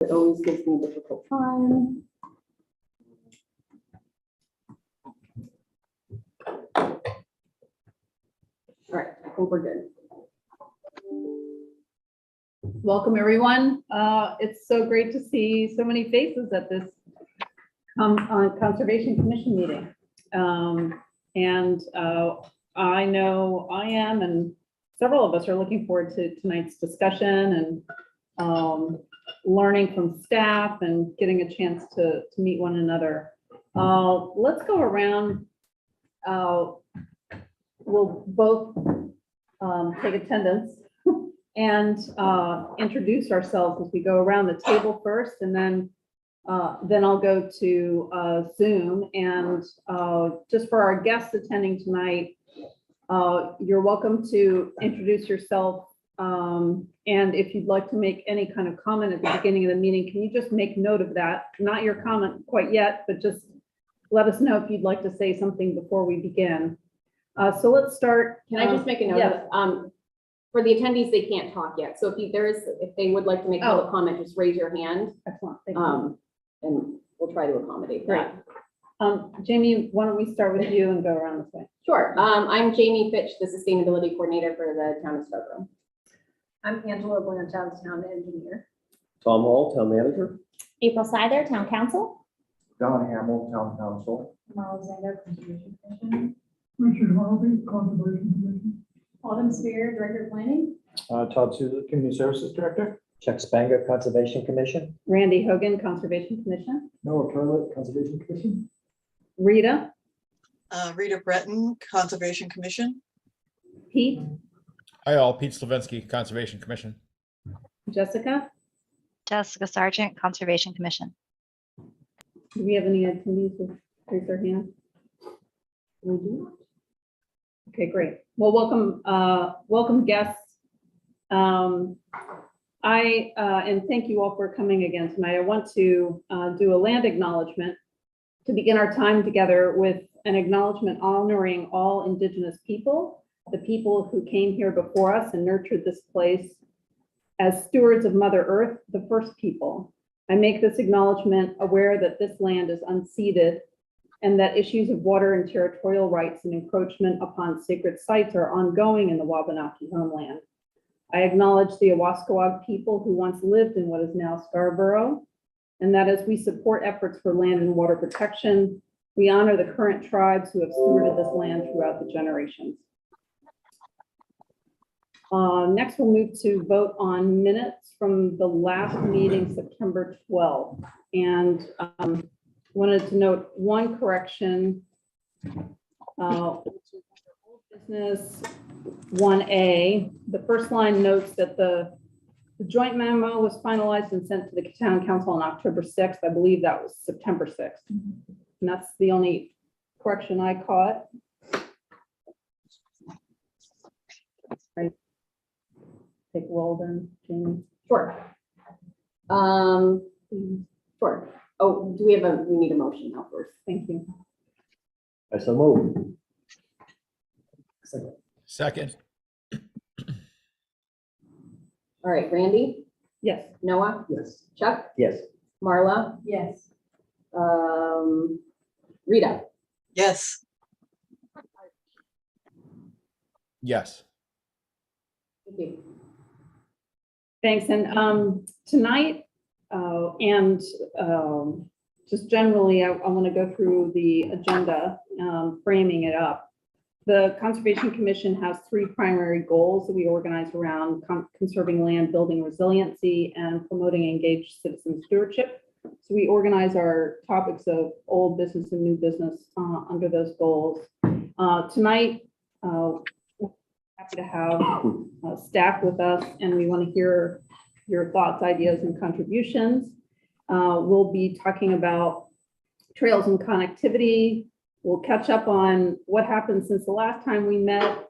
It always gives me a difficult time. All right, I think we're good. Welcome, everyone. It's so great to see so many faces at this Conservation Commission meeting. I know I am, and several of us are looking forward to tonight's discussion and learning from staff and getting a chance to meet one another. Let's go around. We'll both take attendance and introduce ourselves as we go around the table first, and then I'll go to Zoom. And just for our guests attending tonight, you're welcome to introduce yourself. And if you'd like to make any kind of comment at the beginning of the meeting, can you just make note of that? Not your comment quite yet, but just let us know if you'd like to say something before we begin. So let's start. Can I just make a note? Yes. For the attendees, they can't talk yet. So if they would like to make a public comment, just raise your hand. Excellent. Thank you. And we'll try to accommodate that. Jamie, why don't we start with you and go around this way? Sure. I'm Jamie Fitch, the Sustainability Coordinator for the Town of Scarborough. I'm Angela Blanchard, Town Engineer. Tom Hall, Town Manager. April Sider, Town Council. Don Hamill, Town Council. Alexander, Conservation Commission. Richard Harvey, Conservation Commission. Autumn Spear, Director of Planning. Todd Souza, Community Services Director. Chuck Spanger, Conservation Commission. Randy Hogan, Conservation Commission. Noah Turlett, Conservation Commission. Rita, Rita Breton, Conservation Commission. Pete, Hi all, Pete Slavinsky, Conservation Commission. Jessica. Jessica Sargent, Conservation Commission. Do we have any attendees with raise their hand? We do. Okay, great. Well, welcome guests. And thank you all for coming again tonight. I want to do a land acknowledgement to begin our time together with an acknowledgement honoring all Indigenous people, the people who came here before us and nurtured this place as stewards of Mother Earth, the first people. I make this acknowledgement aware that this land is unceded and that issues of water and territorial rights and encroachment upon sacred sites are ongoing in the Wabanaki homeland. I acknowledge the Owaskawag people who once lived in what is now Scarborough, and that as we support efforts for land and water protection, we honor the current tribes who have stewarded this land throughout the generations. Next, we'll move to vote on minutes from the last meeting, September 12th. And wanted to note one correction. Business 1A, the first line notes that the joint memo was finalized and sent to the town council on October 6th. I believe that was September 6th. And that's the only correction I caught. Right. Take roll then, Jamie. Sure. Sure. Oh, we need a motion now first. Thank you. I so move. Second, All right, Randy, Yes. Noah, Yes. Chuck, Yes. Marla, Yes. Rita. Yes. yes. Thank you. Thanks. And tonight and just generally, I want to go through the agenda, framing it up. The Conservation Commission has three primary goals that we organize around: conserving land, building resiliency, and promoting engaged citizen stewardship. So we organize our topics of old business and new business under those goals. Tonight, happy to have staff with us, and we want to hear your thoughts, ideas, and contributions. We'll be talking about trails and connectivity. We'll catch up on what happened since the last time we met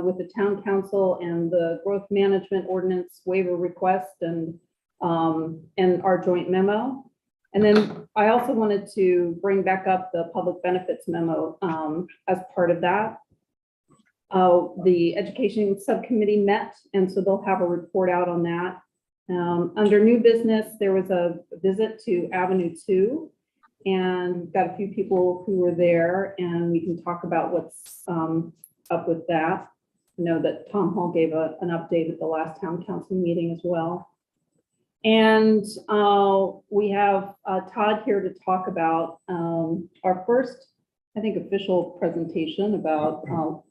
with the town council and the growth management ordinance waiver request and our joint memo. And then I also wanted to bring back up the public benefits memo as part of that. The education subcommittee met, and so they'll have a report out on that. Under new business, there was a visit to Avenue 2, and we've got a few people who were there, and we can talk about what's up with that. I know that Tom Hall gave an update at the last town council meeting as well. And we have Todd here to talk about our first, I think, official presentation about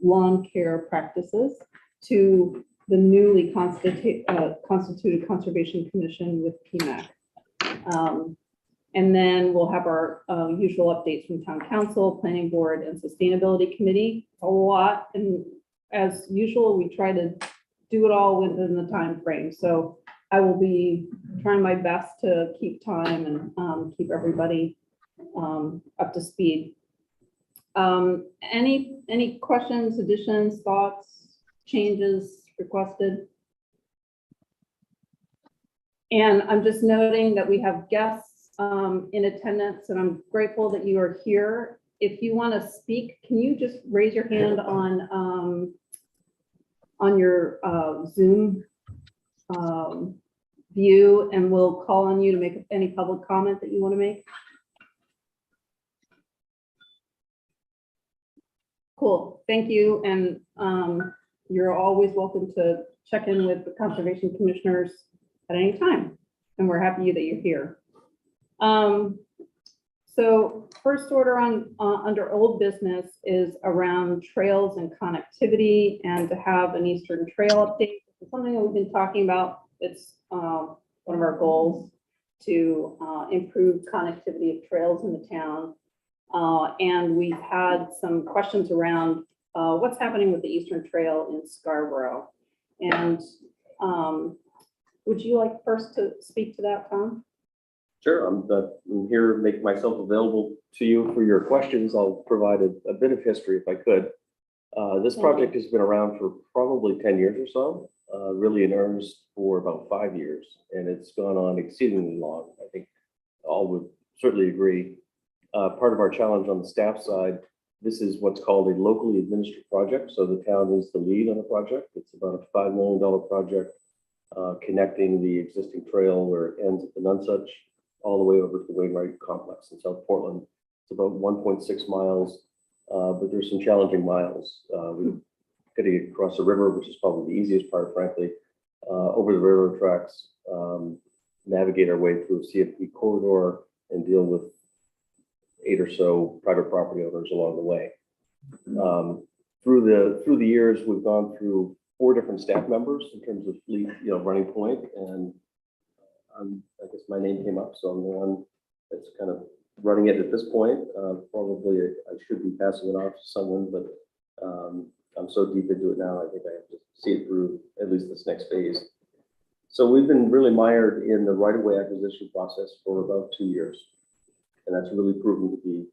lawn care practices to the newly constituted Conservation Commission with PMAC. And then we'll have our usual updates from Town Council, Planning Board, and Sustainability Committee. A lot, and as usual, we try to do it all within the time frame. So I will be trying my best to keep time and keep everybody up to speed. Any questions, additions, thoughts, changes requested? And I'm just noting that we have guests in attendance, and I'm grateful that you are here. If you want to speak, can you just raise your hand on your Zoom view, and we'll call on you to make any public comment that you want to make. Cool, thank you. And you're always welcome to check in with the Conservation Commissioners at any time. And we're happy that you're here. So first order on under old business is around trails and connectivity, and to have an Eastern Trail update. It's something that we've been talking about. It's one of our goals to improve connectivity of trails in the town. And we've had some questions around what's happening with the Eastern Trail in Scarborough. And would you like first to speak to that, Tom? Sure, I'm here to make myself available to you for your questions. I'll provide a bit of history if I could. This project has been around for probably 10 years or so, really in earnest for about 5 years, and it's gone on exceedingly long. I think all would certainly agree. Part of our challenge on the staff side, this is what's called a locally administered project. So the town is the lead on the project. It's about a $5 million project connecting the existing trail where it ends at the Nonsuch all the way over to the Wainwright complex in South Portland. It's about 1.6 miles, but there's some challenging miles. We're getting across the river, which is probably the easiest part, frankly, over the railroad tracks, navigate our way through a CFP corridor and deal with 8 or so private property owners along the way. Through the years, we've gone through 4 different staff members in terms of fleet, running point, and I guess my name came up, so I'm the one that's kind of running it at this point. Probably I should be passing it off to someone, but I'm so deep into it now, I think I have to see it through at least this next phase. So we've been really mired in the right-of-way acquisition process for about 2 years, and that's really proven to be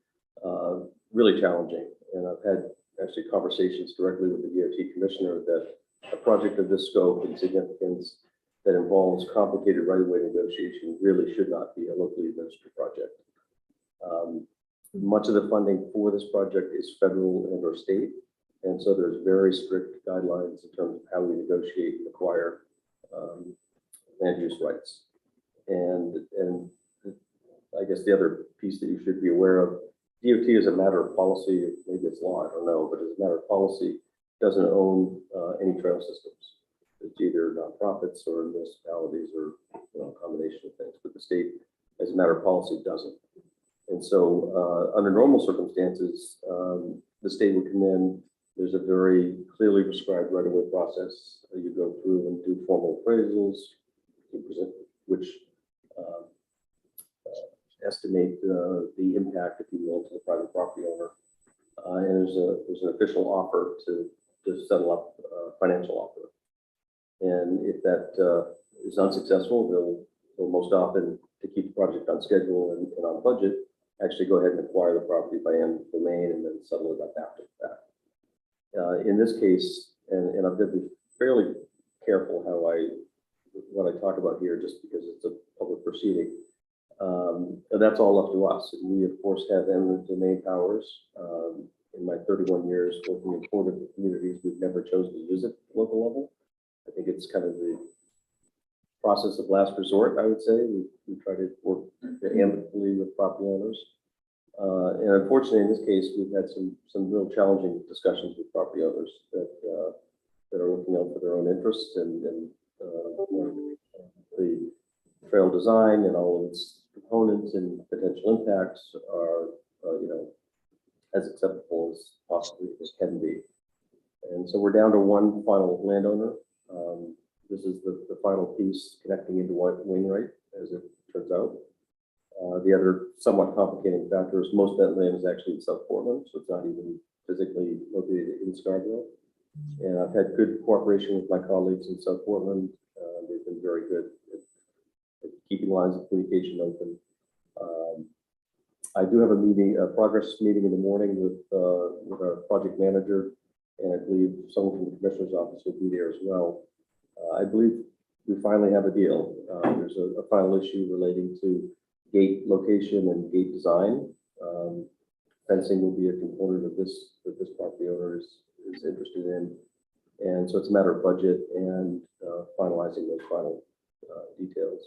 really challenging. And I've had actually conversations directly with the DOT commissioner that a project of this scope and significance that involves complicated right-of-way negotiation really should not be a locally administered project. Much of the funding for this project is federal and or state, and so there's very strict guidelines in terms of how we negotiate and acquire land use rights. And I guess the other piece that you should be aware of, DOT is a matter of policy, maybe it's law, I don't know, but as a matter of policy, doesn't own any trail systems. It's either nonprofits or municipalities or a combination of things, but the state, as a matter of policy, doesn't. And so under normal circumstances, the state would come in, there's a very clearly prescribed right-of-way process. You go through and do formal appraisals, you present, which estimate the impact, if you will, to the private property owner. And there's an official offer to settle up a financial offer. And if that is unsuccessful, they'll most often, to keep the project on schedule and on budget, actually go ahead and acquire the property by eminent domain and then settle it up after that. In this case, and I'm going to be fairly careful what I talk about here, just because it's a public proceeding. That's all up to us. And we, of course, have eminent domain powers. In my 31 years working in 4 different communities, we've never chosen to use it at the local level. I think it's kind of process of last resort, I would say. We try to work amicably with property owners. And unfortunately, in this case, we've had some real challenging discussions with property owners that are looking out for their own interests and the trail design and all of its components and potential impacts are, as acceptable as possibly as can be. And so we're down to one final landowner. This is the final piece connecting into Wainwright, as it turns out. The other somewhat complicating factor is most of that land is actually in South Portland, so it's not even physically located in Scarborough. And I've had good cooperation with my colleagues in South Portland. They've been very good at keeping lines of communication open. I do have a progress meeting in the morning with our project manager, and I believe someone from the commissioner's office will be there as well. I believe we finally have a deal. There's a final issue relating to gate location and gate design. Fencing will be a component of this that this property owner is interested in. And so it's a matter of budget and finalizing those final details.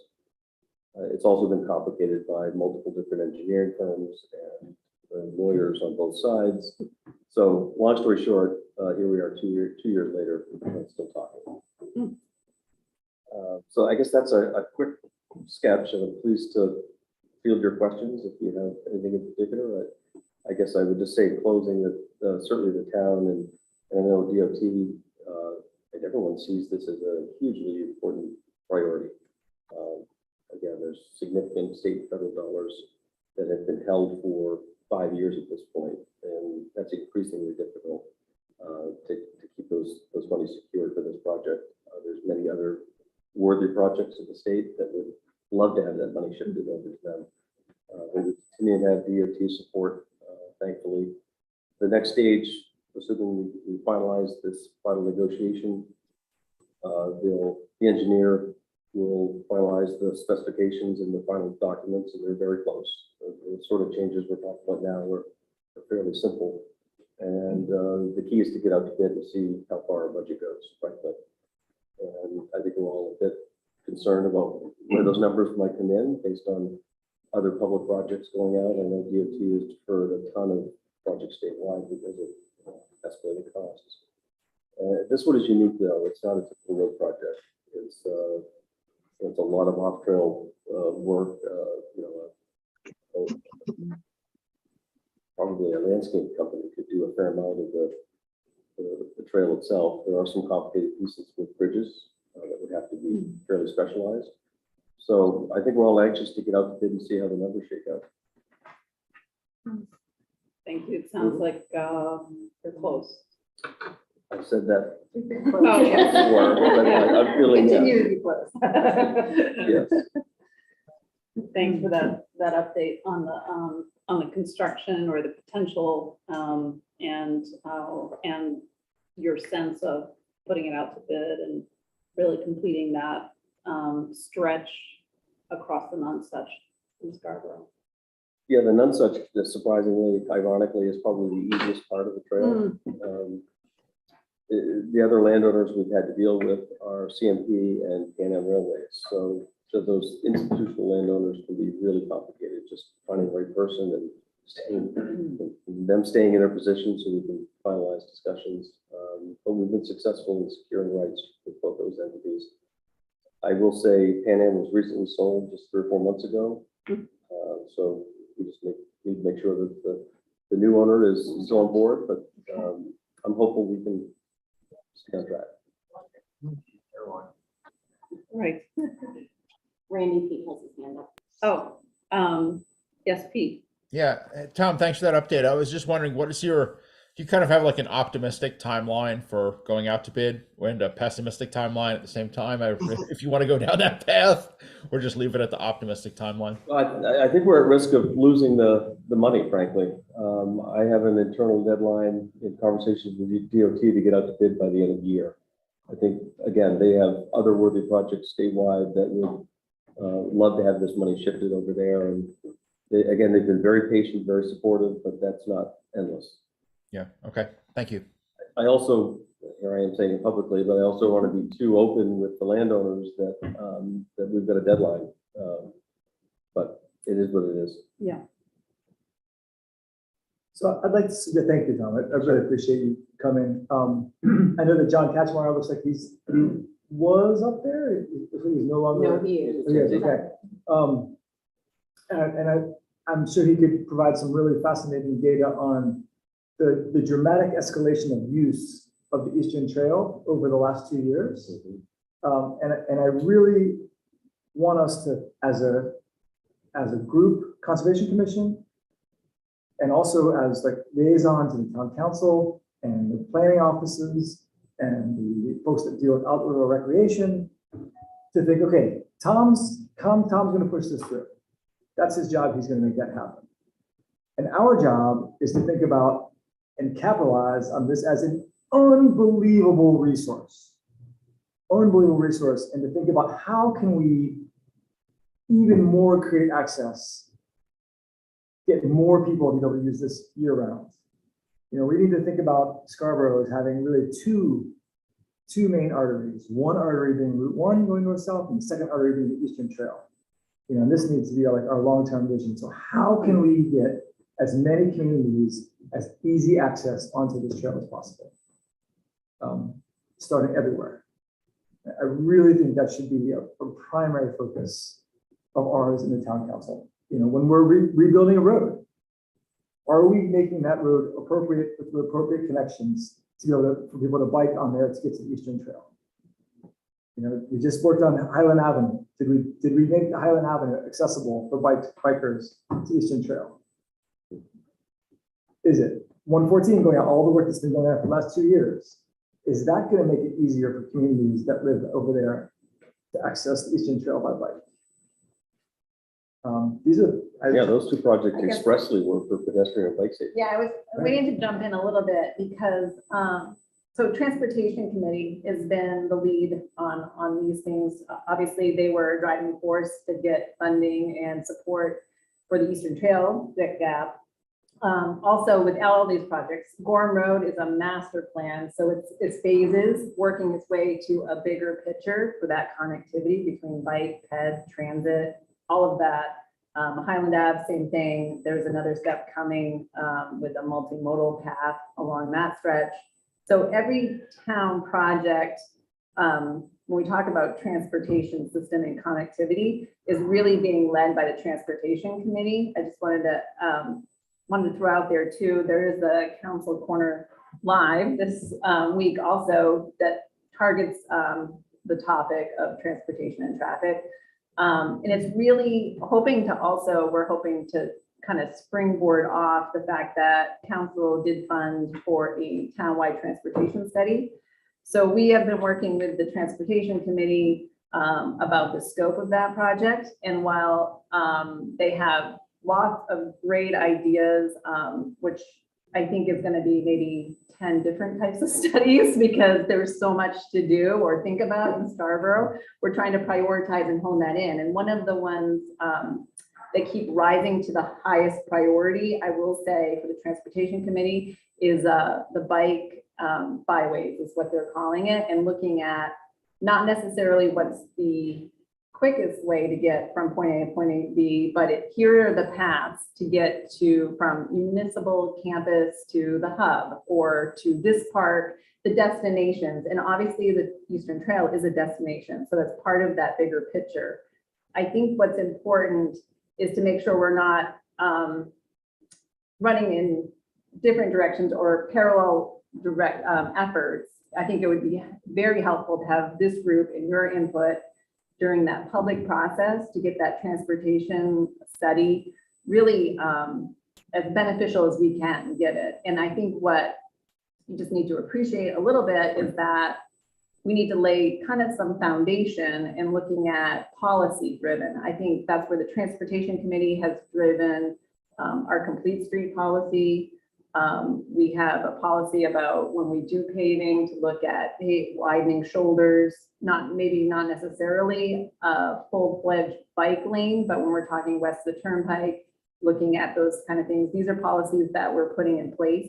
It's also been complicated by multiple different engineering firms and lawyers on both sides. So long story short, here we are 2 years later, and still talking. So I guess that's a quick sketch, and I'm pleased to field your questions if you have anything in particular. I guess I would just say in closing that certainly the town and I know DOT and everyone sees this as a hugely important priority. Again, there's significant state and federal dollars that have been held for 5 years at this point, and that's increasingly difficult to keep those monies secured for this project. There's many other worthy projects in the state that would love to have that money shifted over to them. We continue to have DOT support, thankfully. The next stage, assuming we finalize this final negotiation, the engineer will finalize the specifications and the final documents, and they're very close. The sort of changes we're talking about now are fairly simple. And the key is to get out to bid to see how far our budget goes, frankly. And I think we're all a bit concerned about where those numbers might come in based on other public projects going out. I know DOT has deferred a ton of projects statewide because of escalating costs. This one is unique though. It's not a typical road project. It's a lot of off-trail work. Probably a landscape company could do a fair amount of the trail itself. There are some complicated pieces with bridges that would have to be fairly specialized. So I think we're all anxious to get out the bid and see how the numbers shake out. Thank you. It sounds like they're close. I've said that Oh, yes. before, but I'm feeling Continue to be close. yes. Thanks for that update on the construction or the potential and your sense of putting it out to bid and really completing that stretch across the Nonsuch in Scarborough. Yeah, the Nonsuch, surprisingly, ironically, is probably the easiest part of the trail. The other landowners we've had to deal with are CMP and Pan Am Railways. So those institutional landowners can be really complicated, just finding the right person and staying in their position so we can finalize discussions. But we've been successful in securing rights with both those entities. I will say Pan Am was recently sold just 3 or 4 months ago. So we just need to make sure that the new owner is still on board, but I'm hopeful we can stay on track. Right. Randy Pete has his hand up. Oh, yes, Pete. Yeah, Tom, thanks for that update. I was just wondering, do you kind of have like an optimistic timeline for going out to bid and a pessimistic timeline at the same time? If you want to go down that path, or just leave it at the optimistic timeline? Well, I think we're at risk of losing the money, frankly. I have an internal deadline in conversations with DOT to get out to bid by the end of the year. I think, again, they have other worthy projects statewide that would love to have this money shifted over there. And they've been very patient, very supportive, but that's not endless. Yeah, okay, thank you. I also here I am saying it publicly, but I also want to be too open with the landowners that, that we've got a deadline. But it is what it is. Yeah. So I'd like to say thank you, Tom. I really appreciate you coming. I know that John Catchmar looks like he was up there. He's no longer. No, he is. Oh, yes, okay. I'm sure he could provide some really fascinating data on the dramatic escalation of use of the Eastern Trail over the last 2 years. And I really want us to, as a group, Conservation Commission, and also as like liaison to the town council and the planning offices and the folks that deal with outdoor recreation, to think, okay, Tom's gonna push this through. That's his job, he's gonna make that happen. And our job is to think about and capitalize on this as an unbelievable resource. Unbelievable resource, and to think about how can we even more create access, get more people to be able to use this year round. You know, we need to think about Scarborough as having really two main arteries. One artery being Route 1 going north-south, and the second artery being the Eastern Trail. You know, and this needs to be like our long-term vision. So how can we get as many communities as easy access onto this trail as possible? Starting everywhere. I really think that should be a primary focus of ours in the town council. You know, when we're rebuilding a road, are we making that road appropriate with the appropriate connections to be able to, for people to bike on there to get to the Eastern Trail? You know, we just worked on Highland Avenue. Did we make Highland Avenue accessible for bikers to Eastern Trail? Is it 114 going out, all the work that's been going on for the last 2 years? Is that going to make it easier for communities that live over there to access the Eastern Trail by bike? These are, Yeah, those two projects I guess- expressly were for pedestrian and bike safety. Yeah, I was waiting to jump in a little bit because, so Transportation Committee has been the lead on these things. Obviously, they were a driving force to get funding and support for the Eastern Trail, that gap. Also with all these projects, Gorham Road is a master plan. So it's phases working its way to a bigger picture for that connectivity between bike, ped, transit, all of that. Highland Ave, same thing. There's another step coming with a multimodal path along that stretch. So every town project, when we talk about transportation system and connectivity, is really being led by the Transportation Committee. I just wanted to throw out there too, there is a Council Corner Live this week also that targets the topic of transportation and traffic. And it's really we're hoping to kind of springboard off the fact that council did fund for a townwide transportation study. So we have been working with the Transportation Committee about the scope of that project. And while they have lots of great ideas, which I think is going to be maybe 10 different types of studies because there's so much to do or think about in Scarborough. We're trying to prioritize and hone that in. And one of the ones that keep rising to the highest priority, I will say, for the Transportation Committee is the bike byways is what they're calling it, and looking at not necessarily what's the quickest way to get from point A to point B, but here are the paths to get to from municipal campus to the hub or to this park, the destinations. And obviously the Eastern Trail is a destination. So that's part of that bigger picture. I think what's important is to make sure we're not running in different directions or parallel direct efforts. I think it would be very helpful to have this group and your input during that public process to get that transportation study really as beneficial as we can get it. And I think what you just need to appreciate a little bit is that we need to lay kind of some foundation in looking at policy driven. I think that's where the Transportation Committee has driven our complete street policy. We have a policy about when we do paving to look at widening shoulders, maybe not necessarily a full-fledged bike lane, but when we're talking west of the Turnpike, looking at those kind of things. These are policies that we're putting in place.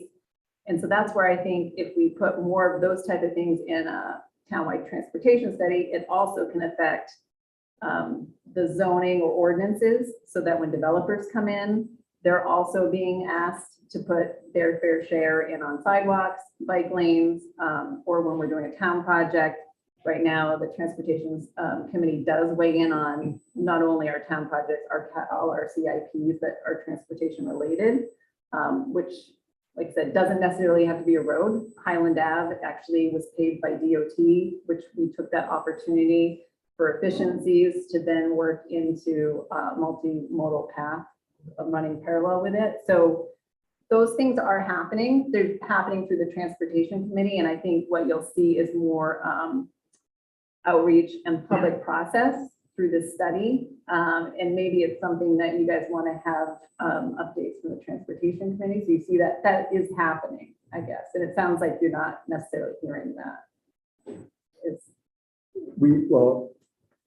And so that's where I think if we put more of those type of things in a townwide transportation study, it also can affect the zoning or ordinances, so that when developers come in, they're also being asked to put their fair share in on sidewalks, bike lanes, or when we're doing a town project. Right now, the Transportation Committee does weigh in on not only our town projects, all our CIPs that are transportation related, which, like I said, doesn't necessarily have to be a road. Highland Ave actually was paved by DOT, which we took that opportunity for efficiencies to then work into a multimodal path running parallel with it. So those things are happening. They're happening through the Transportation Committee. And I think what you'll see is more outreach and public process through this study. And maybe it's something that you guys want to have updates from the Transportation Committee. So you see that that is happening, I guess. And it sounds like you're not necessarily hearing that. Well,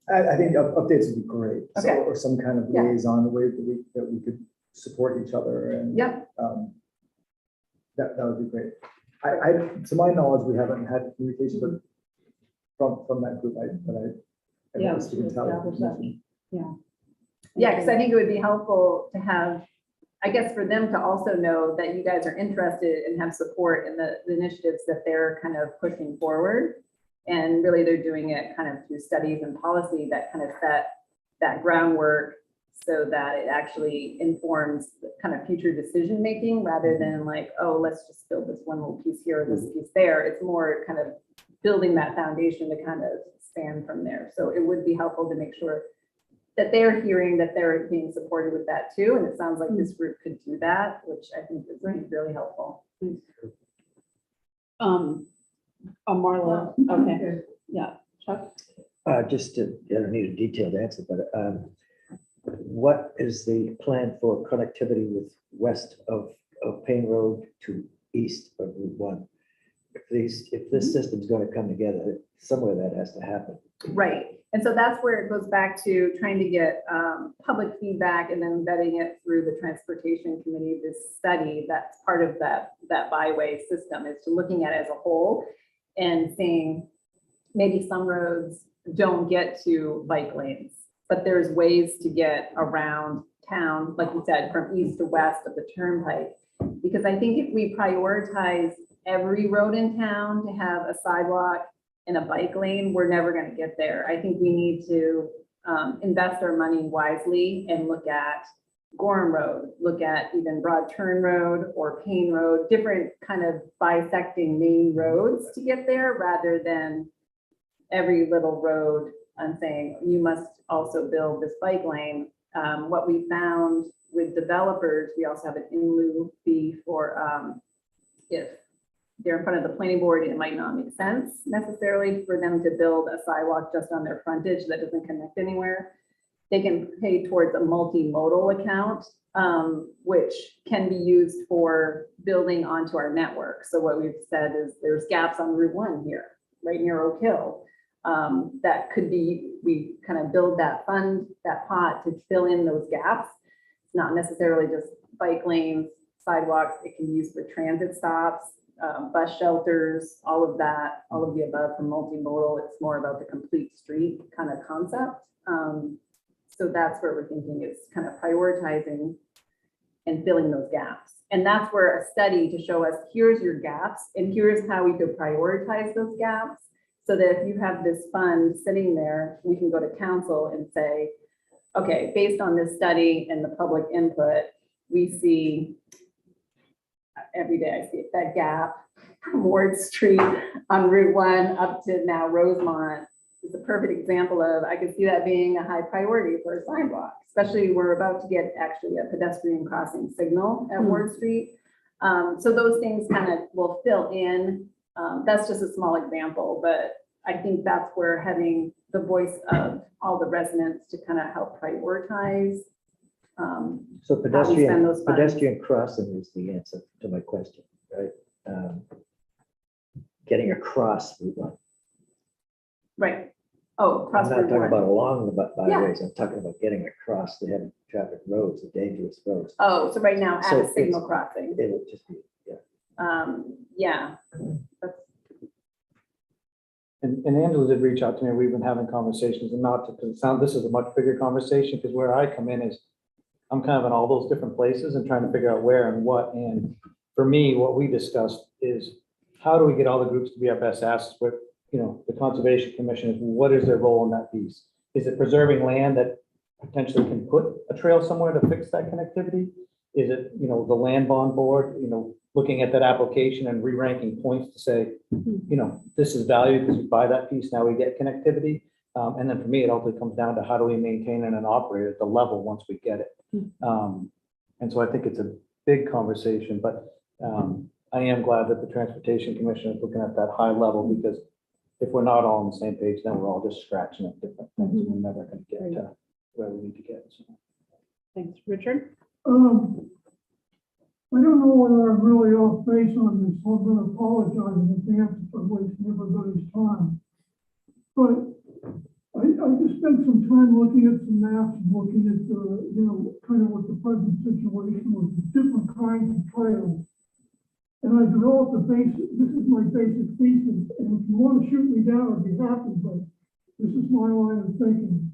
I think updates would be great. So, Okay. or some kind of Yeah. liaison, the way that we could support each other and. Yep. That would be great. To my knowledge, we haven't had communication, but from that group, I Yeah, know it's been establish that. touted. Yeah, because I think it would be helpful to have, I guess, for them to also know that you guys are interested and have support in the initiatives that they're kind of pushing forward. And really, they're doing it kind of through studies and policy that kind of set that groundwork so that it actually informs the kind of future decision making rather than like, oh, let's just build this one little piece here, this piece there. It's more kind of building that foundation to kind of expand from there. So it would be helpful to make sure that they're hearing that they're being supported with that too. And it sounds like this group could do that, which I think is really helpful. Marla, okay, yeah, Chuck? I don't need a detailed answer, but what is the plan for connectivity with west of Payne Road to east of Route 1? If this system's going to come together, somewhere that has to happen. Right. And so that's where it goes back to trying to get public feedback and then vetting it through the Transportation Committee, this study that's part of that byway system is to looking at it as a whole and saying maybe some roads don't get to bike lanes, but there's ways to get around town, like you said, from east to west of the turnpike. Because I think if we prioritize every road in town to have a sidewalk and a bike lane, we're never going to get there. I think we need to invest our money wisely and look at Gorham Road, look at even Broad Turn Road or Payne Road, different kind of bisecting main roads to get there rather than every little road and saying, you must also build this bike lane. What we found with developers, we also have an in lieu fee for if they're in front of the planning board, it might not make sense necessarily for them to build a sidewalk just on their frontage that doesn't connect anywhere. They can pay towards a multimodal account, which can be used for building onto our network. So what we've said is there's gaps on Route 1 here, right near Oak Hill. That could be, we kind of build that fund, that pot to fill in those gaps. It's not necessarily just bike lanes, sidewalks. It can be used for transit stops, bus shelters, all of that, all of the above for multimodal. It's more about the complete street kind of concept. So that's where we're thinking is kind of prioritizing and filling those gaps. And that's where a study to show us, here's your gaps and here's how we could prioritize those gaps. So that if you have this fund sitting there, we can go to council and say, okay, based on this study and the public input, we see every day I see it, that gap from Ward Street on Route 1 up to now Rosemont is a perfect example of, I could see that being a high priority for a sidewalk, especially we're about to get actually a pedestrian crossing signal at Ward Street. So those things kind of will fill in. That's just a small example, but I think that's where having the voice of all the residents to kind of help prioritize. So spend those funds. pedestrian crossing is the answer to my question, right? Getting across Route 1. Right. Oh, I'm cross not Route talking 1. about along the byways. I'm talking about getting across the heavy traffic roads, the dangerous roads. Oh, so right now at So a signal it's- crossing. It would just be, yeah. Yeah, that's, And Angela did reach out to me. We've been having conversations and not to, because it sounds, this is a much bigger conversation because where I come in is I'm kind of in all those different places and trying to figure out where and what. And for me, what we discussed is how do we get all the groups to be our best assets with, you know, the Conservation Commission is what is their role in that piece? Is it preserving land that potentially can put a trail somewhere to fix that connectivity? Is it, you know, the land bond board, you know, looking at that application and re-ranking points to say, you know, this is valued because we buy that piece, now we get connectivity. And then for me, it ultimately comes down to how do we maintain it and operate at the level once we get it. And so I think it's a big conversation, but I am glad that the Transportation Commission is looking at that high level, because if we're not all on the same page, then we're all just scratching at different things. and We're never going to get to where we need to get. So. Thanks, Richard. I don't know whether I'm really off base on this, so I'm going to apologize in advance for wasting everybody's time. But I just spent some time looking at some maps and looking at the, you know, kind of what the present situation was, the different kinds of trails. And I developed a basic, this is my basic thesis, and if you want to shoot me down, I'd be happy, but this is my line of thinking.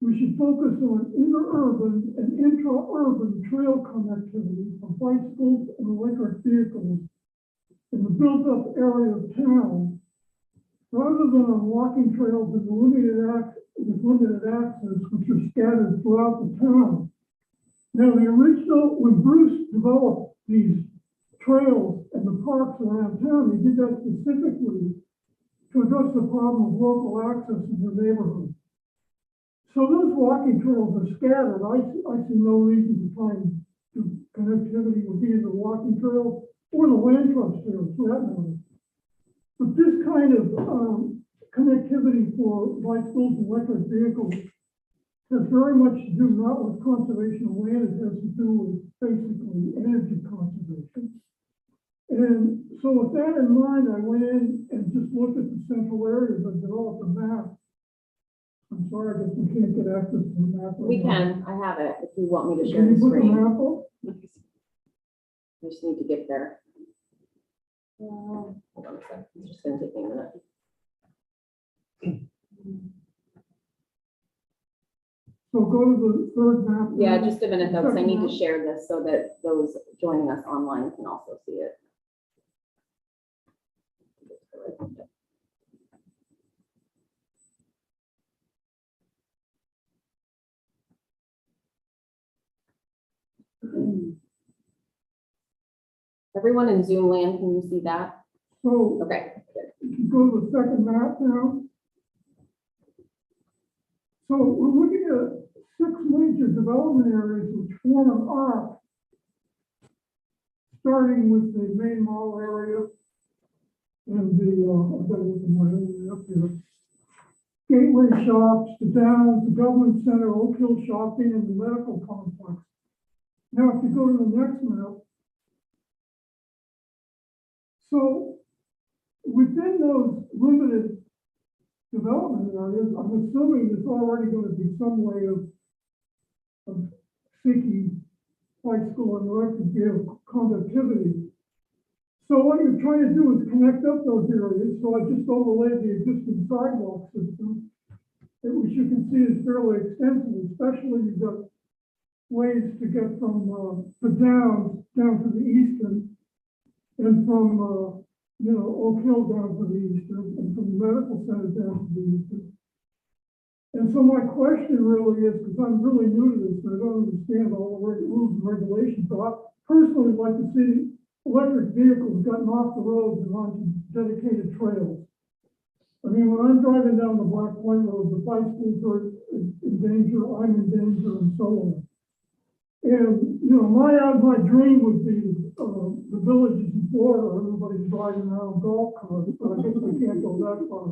We should focus on interurban and intra-urban trail connectivity for bicycles and electric vehicles in the built-up area of town, rather than on walking trails with limited access, which are scattered throughout the town. Now, the original, when Bruce developed these trails and the parks around town, he did that specifically to address the problem of local access in the neighborhood. So those walking trails are scattered. I see no reason to try and do connectivity with either the walking trails or the land trust trails for that matter. But this kind of connectivity for bicycles and electric vehicles has very much to do not with conservation of land, it has to do with basically energy conservation. And so with that in mind, I went in and just looked at the central areas and developed a map. I'm sorry, I guess we can't get access to the map. We can, I have it, if you want me to share Can the you put the screen. map up? I just need to get there. Hold on a second, it's just gonna take me a minute. So go to the third map. Yeah, just a minute though, because I need to Second share this so that those joining us online can also see it. Everyone in Zoom land, can you see that? So Okay, good. go to the second map now. So we're looking at 6 major development areas which form an arc, starting with the main mall area and the, I've got to look at my area up here. Gateway Shops, the Downs, the Government Center, Oak Hill Shopping, and the medical complex. Now, if you go to the next map, so within those limited development areas, I'm assuming there's already going to be some way of seeking bicycle and electric vehicle conductivity. So what you're trying to do is connect up those areas. So I just overlaid the existing sidewalk system, which you can see is fairly extensive, especially you've got ways to get from the Downs down to the eastern, and from Oak Hill down to the eastern, and from the medical center down to the eastern. And so my question really is, because I'm really new to this, and I don't understand all the rules and regulations, so I personally would like to see electric vehicles gotten off the roads and onto dedicated trails. I mean, when I'm driving down the Black Point Road, the bicycles are in danger, I'm in danger, and so on. And, my dream would be the villages in Florida, everybody's driving around golf carts, but I guess we can't go that far.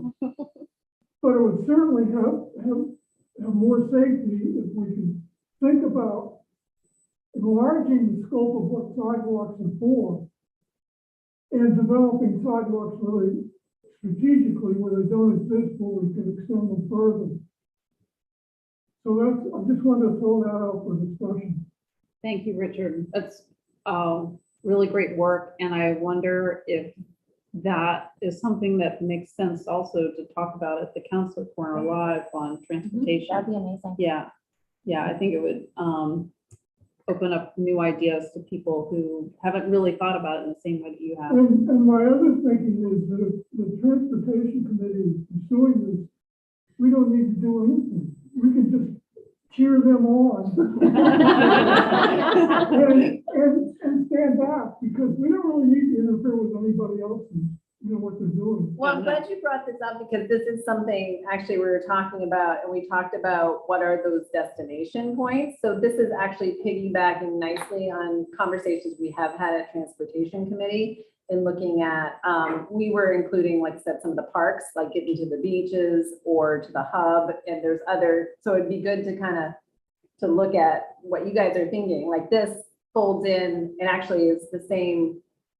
But it would certainly have more safety if we could think about enlarging the scope of what sidewalks are for and developing sidewalks really strategically where they don't exist, where we can extend them further. So I just wanted to throw that out for discussion. Thank you, Richard. That's really great work. And I wonder if that is something that makes sense also to talk about at the Council Corner Live on transportation. That'd be amazing. Yeah, yeah, I think it would open up new ideas to people who haven't really thought about it in the same way that you have. And my other thinking is that if the transportation committee is pursuing this, we don't need to do anything. We can just cheer them on. And stand back, because we don't really need to interfere with anybody else and, what they're doing. Well, I'm glad you brought this up because this is something actually we were talking about, and we talked about what are those destination points. So this is actually piggybacking nicely on conversations we have had at Transportation Committee in looking at, we were including, like I said, some of the parks, like getting to the beaches or to the hub, and there's other, so it'd be good to kind of to look at what you guys are thinking. Like this folds in and actually is the same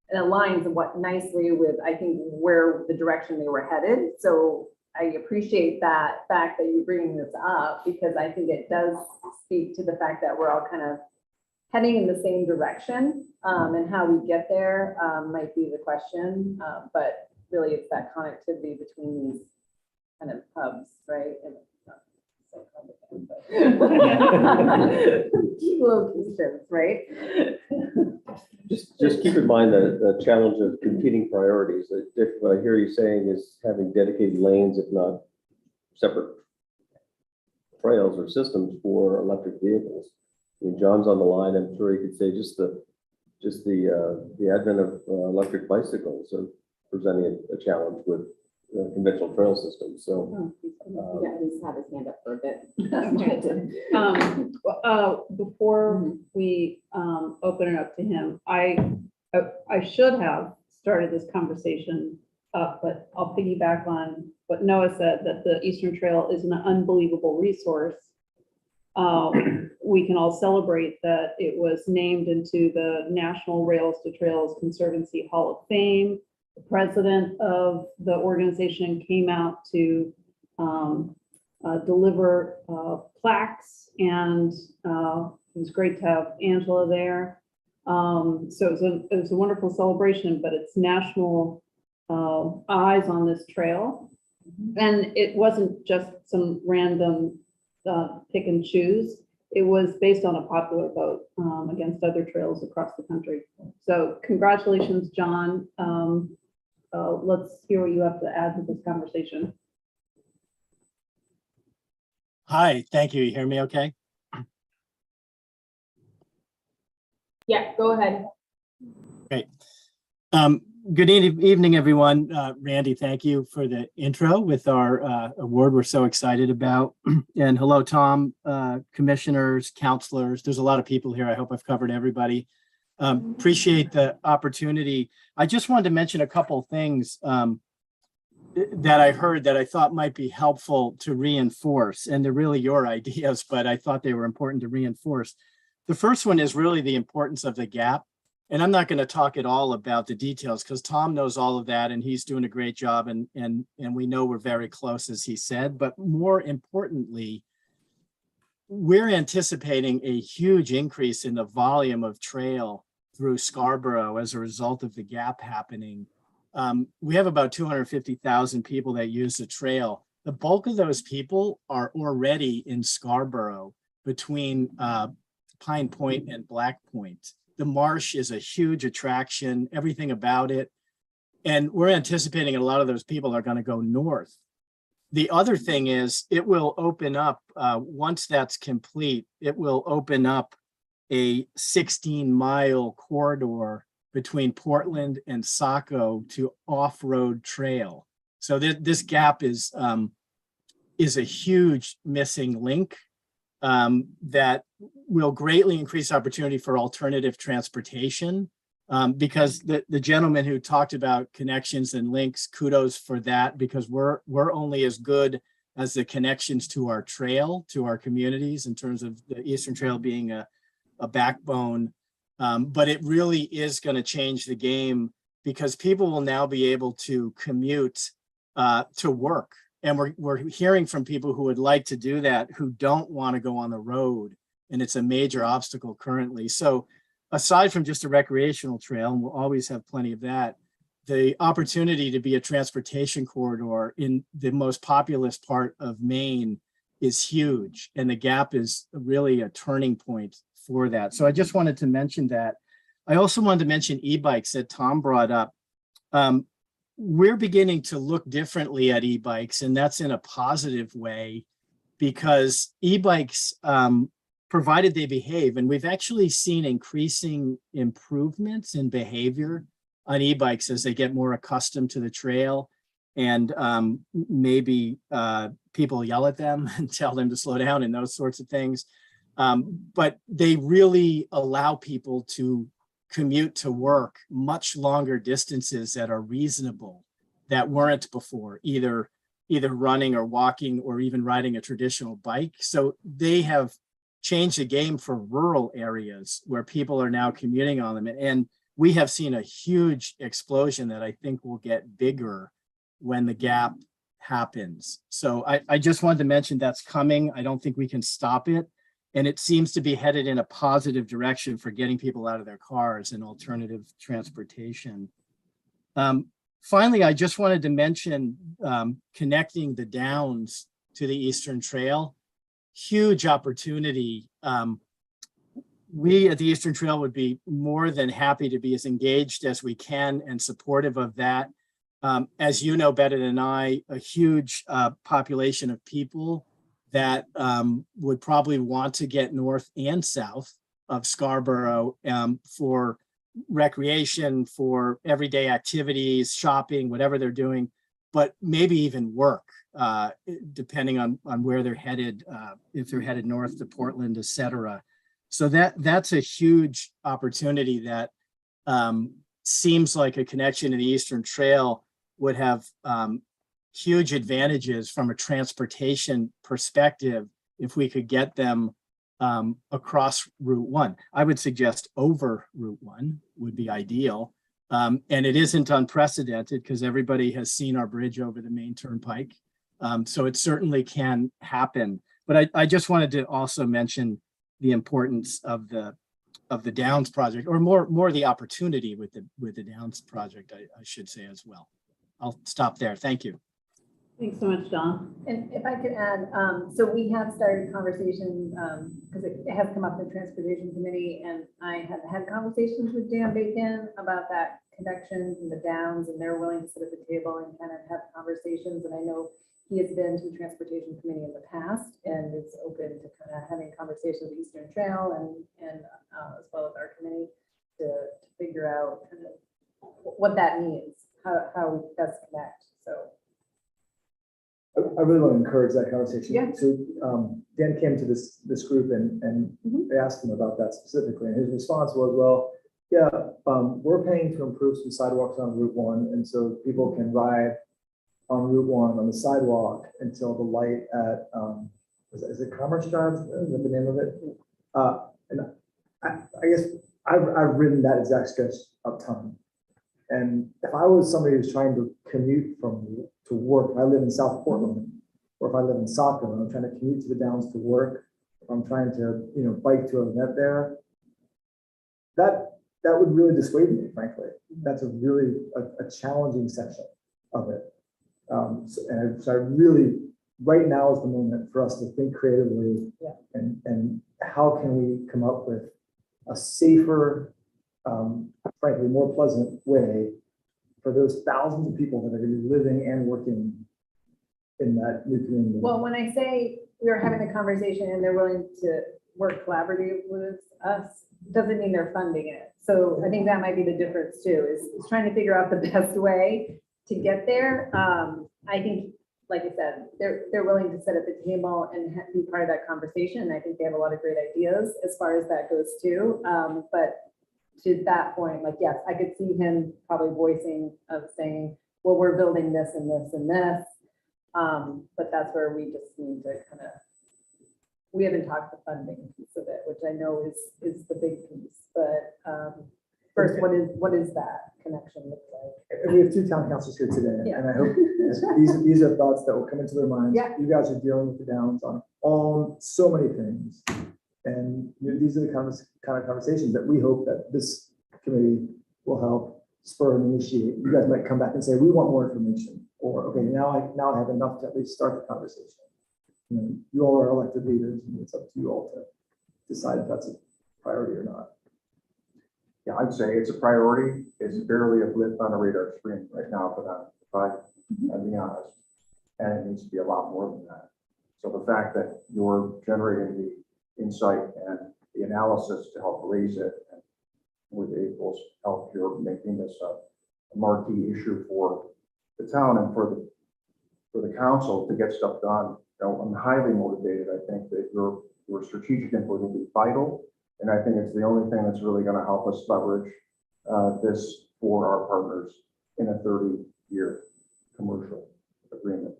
and aligns what nicely with, I think, where the direction they were headed. So I appreciate that fact that you're bringing this up, because I think it does speak to the fact that we're all kind of heading in the same direction, and how we get there might be the question. But really it's that connectivity between these kind of hubs, right? And so key locations, right? Just keep in mind the challenge of competing priorities. What I hear you saying is having dedicated lanes, if not separate trails or systems for electric vehicles. I mean, John's on the line. I'm sure he could say just the advent of electric bicycles are presenting a challenge with conventional trail systems. So Yeah, he's had his hand up for a bit. Before we open it up to him, I should have started this conversation up, but I'll piggyback on what Noah said, that the Eastern Trail is an unbelievable resource. We can all celebrate that it was named into the National Rails to Trails Conservancy Hall of Fame. The president of the organization came out to deliver plaques, and it was great to have Angela there. So it was a wonderful celebration, but it's national eyes on this trail. And it wasn't just some random pick and choose. It was based on a popular vote against other trails across the country. So congratulations, John. Let's hear what you have to add to this conversation. Hi, thank you. You hear me okay? Yeah, go ahead. Great. Good evening, everyone. Randy, thank you for the intro with our award we're so excited about. And hello, Tom, commissioners, counselors. There's a lot of people here. I hope I've covered everybody. Appreciate the opportunity. I just wanted to mention a couple of things that I heard that I thought might be helpful to reinforce, and they're really your ideas, but I thought they were important to reinforce. The first one is really the importance of the gap. And I'm not going to talk at all about the details because Tom knows all of that and he's doing a great job, and we know we're very close, as he said. But more importantly, we're anticipating a huge increase in the volume of trail through Scarborough as a result of the gap happening. We have about 250,000 people that use the trail. The bulk of those people are already in Scarborough between Pine Point and Black Point. The marsh is a huge attraction, everything about it. And we're anticipating a lot of those people are going to go north. The other thing is it will open up, once that's complete, it will open up a 16-mile corridor between Portland and Saco to off-road trail. So this gap is a huge missing link that will greatly increase opportunity for alternative transportation, because the gentleman who talked about connections and links, kudos for that, because we're only as good as the connections to our trail, to our communities, in terms of the Eastern Trail being a backbone. But it really is going to change the game, because people will now be able to commute to work. And we're hearing from people who would like to do that, who don't want to go on the road. And it's a major obstacle currently. So aside from just a recreational trail, and we'll always have plenty of that, the opportunity to be a transportation corridor in the most populous part of Maine is huge. And the Gap is really a turning point for that. So I just wanted to mention that. I also wanted to mention e-bikes that Tom brought up. We're beginning to look differently at e-bikes, and that's in a positive way, because e-bikes, provided they behave, and we've actually seen increasing improvements in behavior on e-bikes as they get more accustomed to the trail, and maybe people yell at them and tell them to slow down and those sorts of things. But they really allow people to commute to work much longer distances that are reasonable, that weren't before, either running or walking or even riding a traditional bike. So they have changed the game for rural areas where people are now commuting on them. And we have seen a huge explosion that I think will get bigger when the Gap happens. So I just wanted to mention that's coming. I don't think we can stop it. And it seems to be headed in a positive direction for getting people out of their cars and alternative transportation. Finally, I just wanted to mention connecting the Downs to the Eastern Trail. Huge opportunity. We at the Eastern Trail would be more than happy to be as engaged as we can and supportive of that. As you know better than I, a huge population of people that would probably want to get north and south of Scarborough for recreation, for everyday activities, shopping, whatever they're doing, but maybe even work, depending on where they're headed, if they're headed north to Portland, et cetera. So that's a huge opportunity that seems like a connection to the Eastern Trail would have huge advantages from a transportation perspective if we could get them across Route 1. I would suggest over Route 1 would be ideal. And it isn't unprecedented because everybody has seen our bridge over the Main Turnpike. So it certainly can happen. But I just wanted to also mention the importance of the Downs project, or more the opportunity with the Downs project, I should say as well. I'll stop there. Thank you. Thanks so much, Don. And if I could add, so we have started conversations, because it has come up in Transportation Committee, and I have had conversations with Dan Bacon about that connection in the Downs, and they're willing to sit at the table and kind of have conversations. And I know he has been to the Transportation Committee in the past and is open to kind of having conversations with Eastern Trail and as well as our committee to figure out kind of what that means, how we best connect. So. I really want to encourage that conversation. Yeah. So Dan came to this group and they asked him about that specifically, and his response was, well, yeah, we're paying to improve some sidewalks on Route 1, and so people can ride on Route 1 on the sidewalk until the light at is it Commerce Drive? Is that the name of it? And I guess I've ridden that exact stretch a ton. And if I was somebody who's trying to commute to work, if I live in South Portland, or if I live in Saco and I'm trying to commute to the Downs to work, if I'm trying to, bike to an event there, that would really dissuade me, frankly. That's a really a challenging section of it. So I really, right now is the moment for us to think creatively, and how can we come up with a safer, frankly, more pleasant way for those thousands of people that are going to be living and working in that new community. Well, when I say we are having a conversation and they're willing to work collaboratively with us, doesn't mean they're funding it. So I think that might be the difference too, is trying to figure out the best way to get there. I think, like I said, they're willing to sit at the table and be part of that conversation. I think they have a lot of great ideas as far as that goes too. But to that point, like, yes, I could see him probably voicing of saying, well, we're building this and this and this. But that's where we just need to kind of, we haven't talked the funding piece of it, which I know is the big piece. But first, what is that connection look like? And we have two town councils here today, Yeah. and I hope these are thoughts that will come into their minds. Yeah. You guys are dealing with the Downs on so many things, and these are the kind of conversations that we hope that this committee will help spur and initiate. You guys might come back and say, we want more information, or, okay, now I have enough to at least start the conversation. You all are elected leaders, and it's up to you all to decide if that's a priority or not. Yeah, I'd say it's a priority. It's barely a blip on a radar screen right now for them, but I'll be honest. And it needs to be a lot more than that. So the fact that you're generating the insight and the analysis to help raise it, and with April's help, you're making this a marquee issue for the town and for the council to get stuff done. I'm highly motivated. I think that your strategic input will be vital. And I think it's the only thing that's really going to help us leverage this for our partners in a 30-year commercial agreement.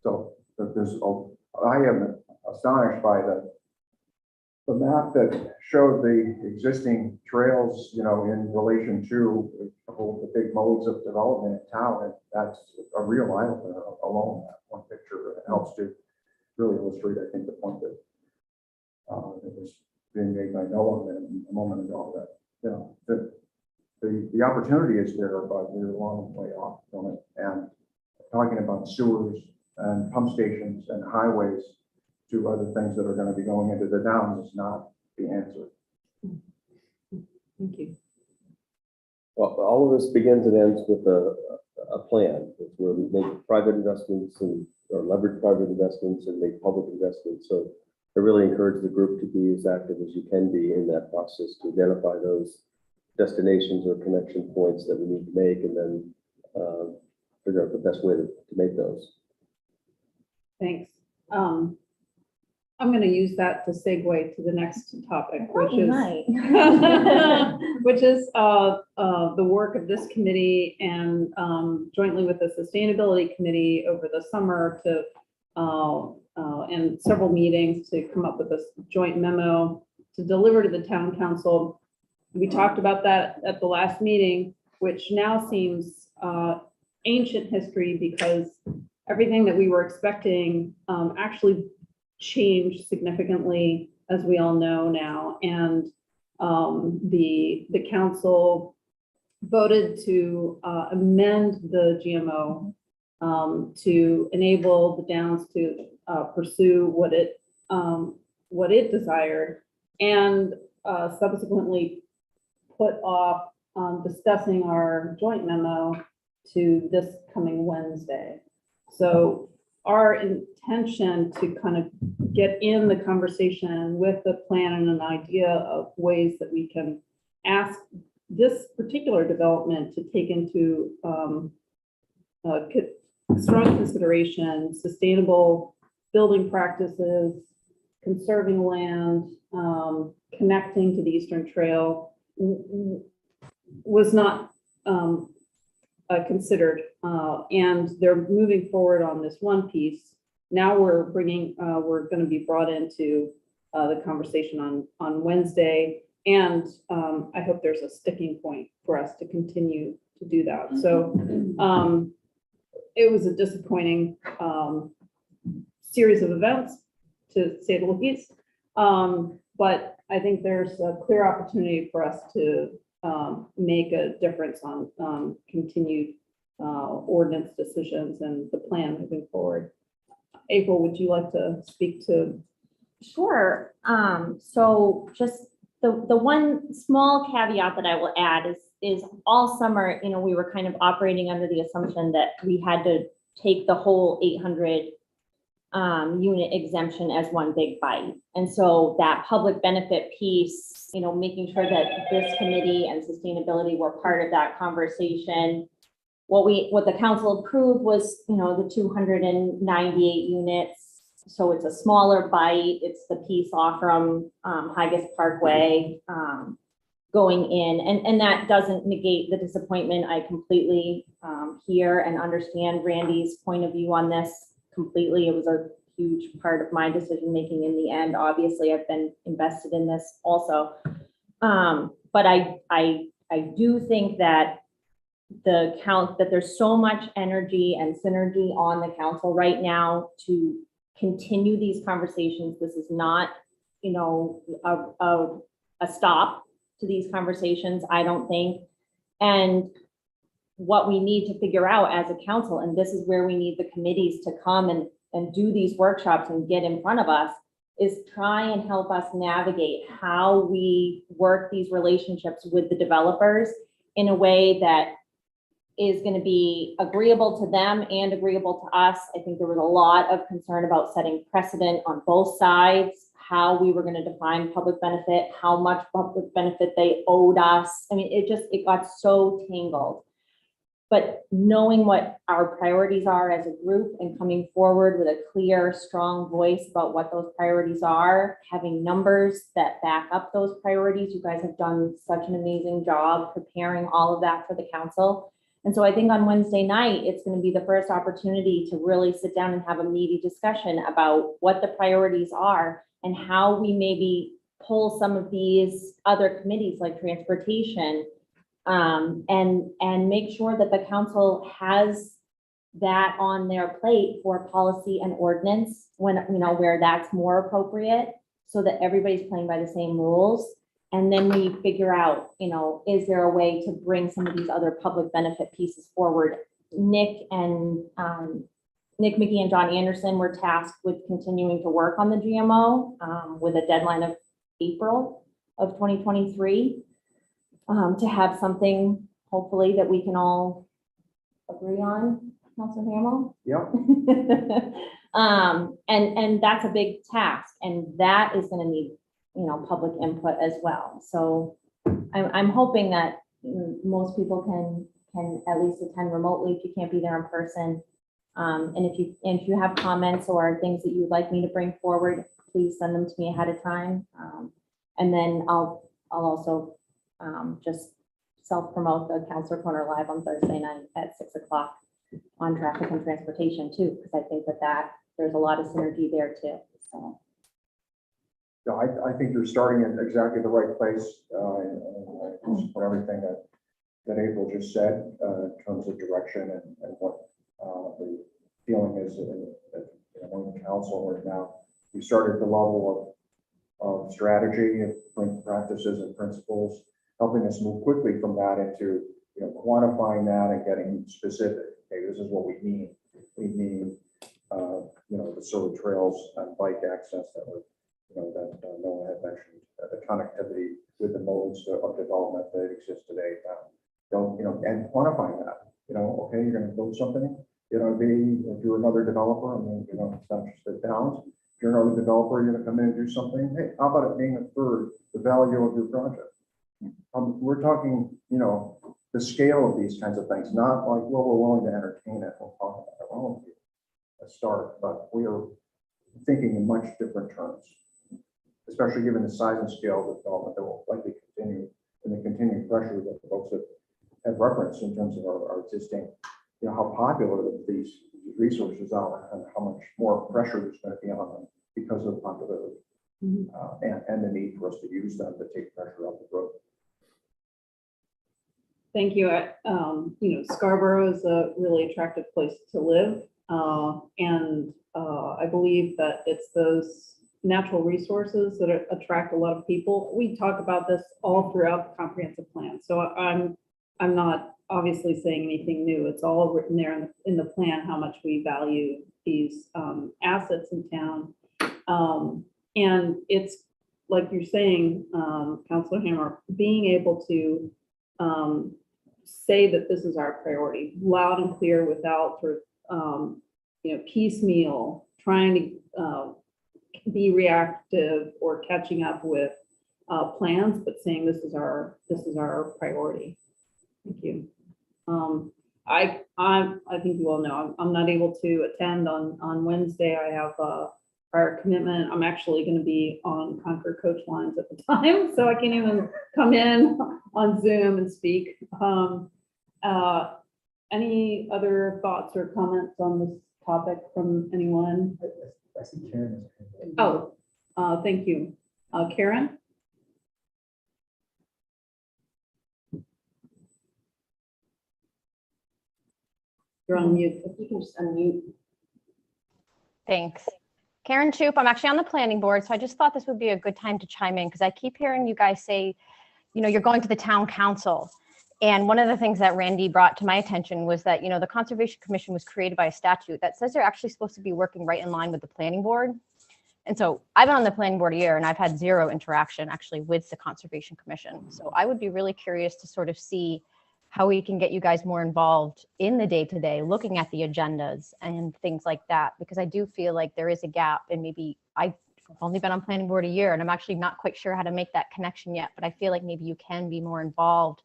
So I am astonished by the map that showed the existing trails, in relation to the big modes of development in town. And that's a real eye-opener alone. That one picture helps to really illustrate, I think, the point that it was being made by Noah a moment ago, that the opportunity is there, but we're a long way off from it. And talking about sewers and pump stations and highways to other things that are going to be going into the downs is not the answer. Thank you. Well, all of this begins and ends with a plan. It's where we make private investments or leverage private investments and make public investments. So I really encourage the group to be as active as you can be in that process to identify those destinations or connection points that we need to make, and then figure out the best way to make those. Thanks. I'm going to use that to segue to the next topic, which is which is the work of this committee and jointly with the sustainability committee over the summer to and several meetings to come up with a joint memo to deliver to the town council. We talked about that at the last meeting, which now seems ancient history because everything that we were expecting actually changed significantly, as we all know now. And the council voted to amend the GMO to enable the Downs to pursue what it desired, and subsequently put off discussing our joint memo to this coming Wednesday. So our intention to kind of get in the conversation with the plan and an idea of ways that we can ask this particular development to take into strong consideration sustainable building practices, conserving land, connecting to the Eastern Trail was not considered, and they're moving forward on this one piece. Now we're going to be brought into the conversation on Wednesday, and I hope there's a sticking point for us to continue to do that. So it was a disappointing series of events, to say the least, but I think there's a clear opportunity for us to make a difference on continued ordinance decisions and the plan moving forward. April, would you like to speak to? Sure. So just the one small caveat that I will add is all summer, we were kind of operating under the assumption that we had to take the whole 800 unit exemption as one big bite. And so that public benefit piece, making sure that this committee and sustainability were part of that conversation. What the council approved was, the 298 units. So it's a smaller bite. It's the piece off from Higas Parkway going in. And that doesn't negate the disappointment. I completely hear and understand Randy's point of view on this completely. It was a huge part of my decision making in the end. Obviously, I've been invested in this also. But I do think that that there's so much energy and synergy on the council right now to continue these conversations. This is not, you know, a stop to these conversations, I don't think. And what we need to figure out as a council, and this is where we need the committees to come and do these workshops and get in front of us, is try and help us navigate how we work these relationships with the developers in a way that is going to be agreeable to them and agreeable to us. I think there was a lot of concern about setting precedent on both sides, how we were going to define public benefit, how much public benefit they owed us. I mean, it got so tangled. But knowing what our priorities are as a group and coming forward with a clear, strong voice about what those priorities are, having numbers that back up those priorities. You guys have done such an amazing job preparing all of that for the council. And so I think on Wednesday night, it's going to be the first opportunity to really sit down and have a meaty discussion about what the priorities are and how we maybe pull some of these other committees like transportation, and make sure that the council has that on their plate for policy and ordinance when, you know, where that's more appropriate, so that everybody's playing by the same rules. And then we figure out, you know, is there a way to bring some of these other public benefit pieces forward? Nick McGee and John Anderson were tasked with continuing to work on the GMO with a deadline of April of 2023. To have something hopefully that we can all agree on, Councilor Hamel. Yep. And that's a big task, and that is going to need, you know, public input as well. So I'm hoping that most people can at least attend remotely if you can't be there in person. And if you have comments or things that you'd like me to bring forward, please send them to me ahead of time. And then I'll also just self-promote the Councilor Corner Live on Thursday night at 6 o'clock on traffic and transportation too, because I think that there's a lot of synergy there too, so. No, I think you're starting in exactly the right place, and for everything that April just said, in terms of direction and what the feeling is among the council right now. We started at the level of strategy and practices and principles, helping us move quickly from that into, you know, quantifying that and getting specific. Okay, this is what we need. We need, you know, the sort of trails and bike access that were, you know, that Noah had mentioned, the connectivity with the modes of development that exist today. Don't, you know, and quantifying that. You know, okay, you're going to build something. You know, if you're another developer, I mean, you know, it's not just the towns. If you're another developer, you're going to come in and do something. Hey, how about it being a third the value of your project? We're talking, you know, the scale of these kinds of things, not like, well, we're willing to entertain it. We'll talk about it. Well, a start, but we are thinking in much different terms, especially given the size and scale of the development that will likely continue and the continuing pressure that the folks have referenced in terms of our existing, you know, how popular these resources are and how much more pressure there's going to be on them because of the popularity. And the need for us to use them to take pressure off the road. Thank you. You know, Scarborough is a really attractive place to live. And I believe that it's those natural resources that attract a lot of people. We talk about this all throughout the comprehensive plan. So I'm not obviously saying anything new. It's all written there in the plan, how much we value these assets in town. And it's like you're saying, Councilor Hammer, being able to say that this is our priority, loud and clear, without sort of, you know, piecemeal, trying to be reactive or catching up with plans, but saying this is our priority. Thank you. I think you all know I'm not able to attend on Wednesday. I have our commitment. I'm actually going to be on Concord coach lines at the time, so I can't even come in on Zoom and speak. Any other thoughts or comments on this topic from anyone? I see Karen. Oh, thank you. Karen? You're on mute. If you can just unmute. Thanks. Karen Choop. I'm actually on the planning board, so I just thought this would be a good time to chime in because I keep hearing you guys say, you know, you're going to the town council. And one of the things that Randy brought to my attention was that, you know, the Conservation Commission was created by a statute that says they're actually supposed to be working right in line with the planning board. And so I've been on the planning board a year and I've had zero interaction actually with the Conservation Commission. So I would be really curious to sort of see how we can get you guys more involved in the day-to-day, looking at the agendas and things like that, because I do feel like there is a gap and maybe I've only been on planning board a year and I'm actually not quite sure how to make that connection yet, but I feel like maybe you can be more involved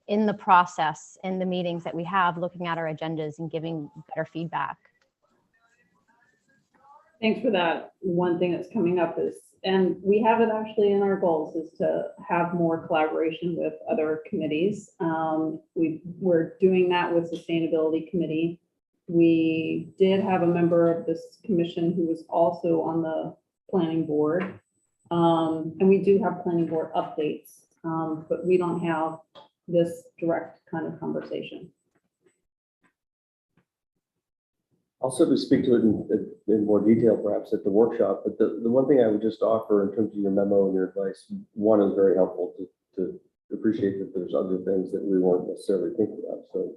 in the process, in the meetings that we have, looking at our agendas and giving better feedback. Thanks for that. One thing that's coming up is, and we have it actually in our goals, is to have more collaboration with other committees. We're doing that with Sustainability Committee. We did have a member of this commission who was also on the planning board. And we do have planning board updates, but we don't have this direct kind of conversation. I'll certainly speak to it in more detail perhaps at the workshop, but the one thing I would just offer in terms of your memo and your advice, one is very helpful to appreciate that there's other things that we weren't necessarily thinking of. So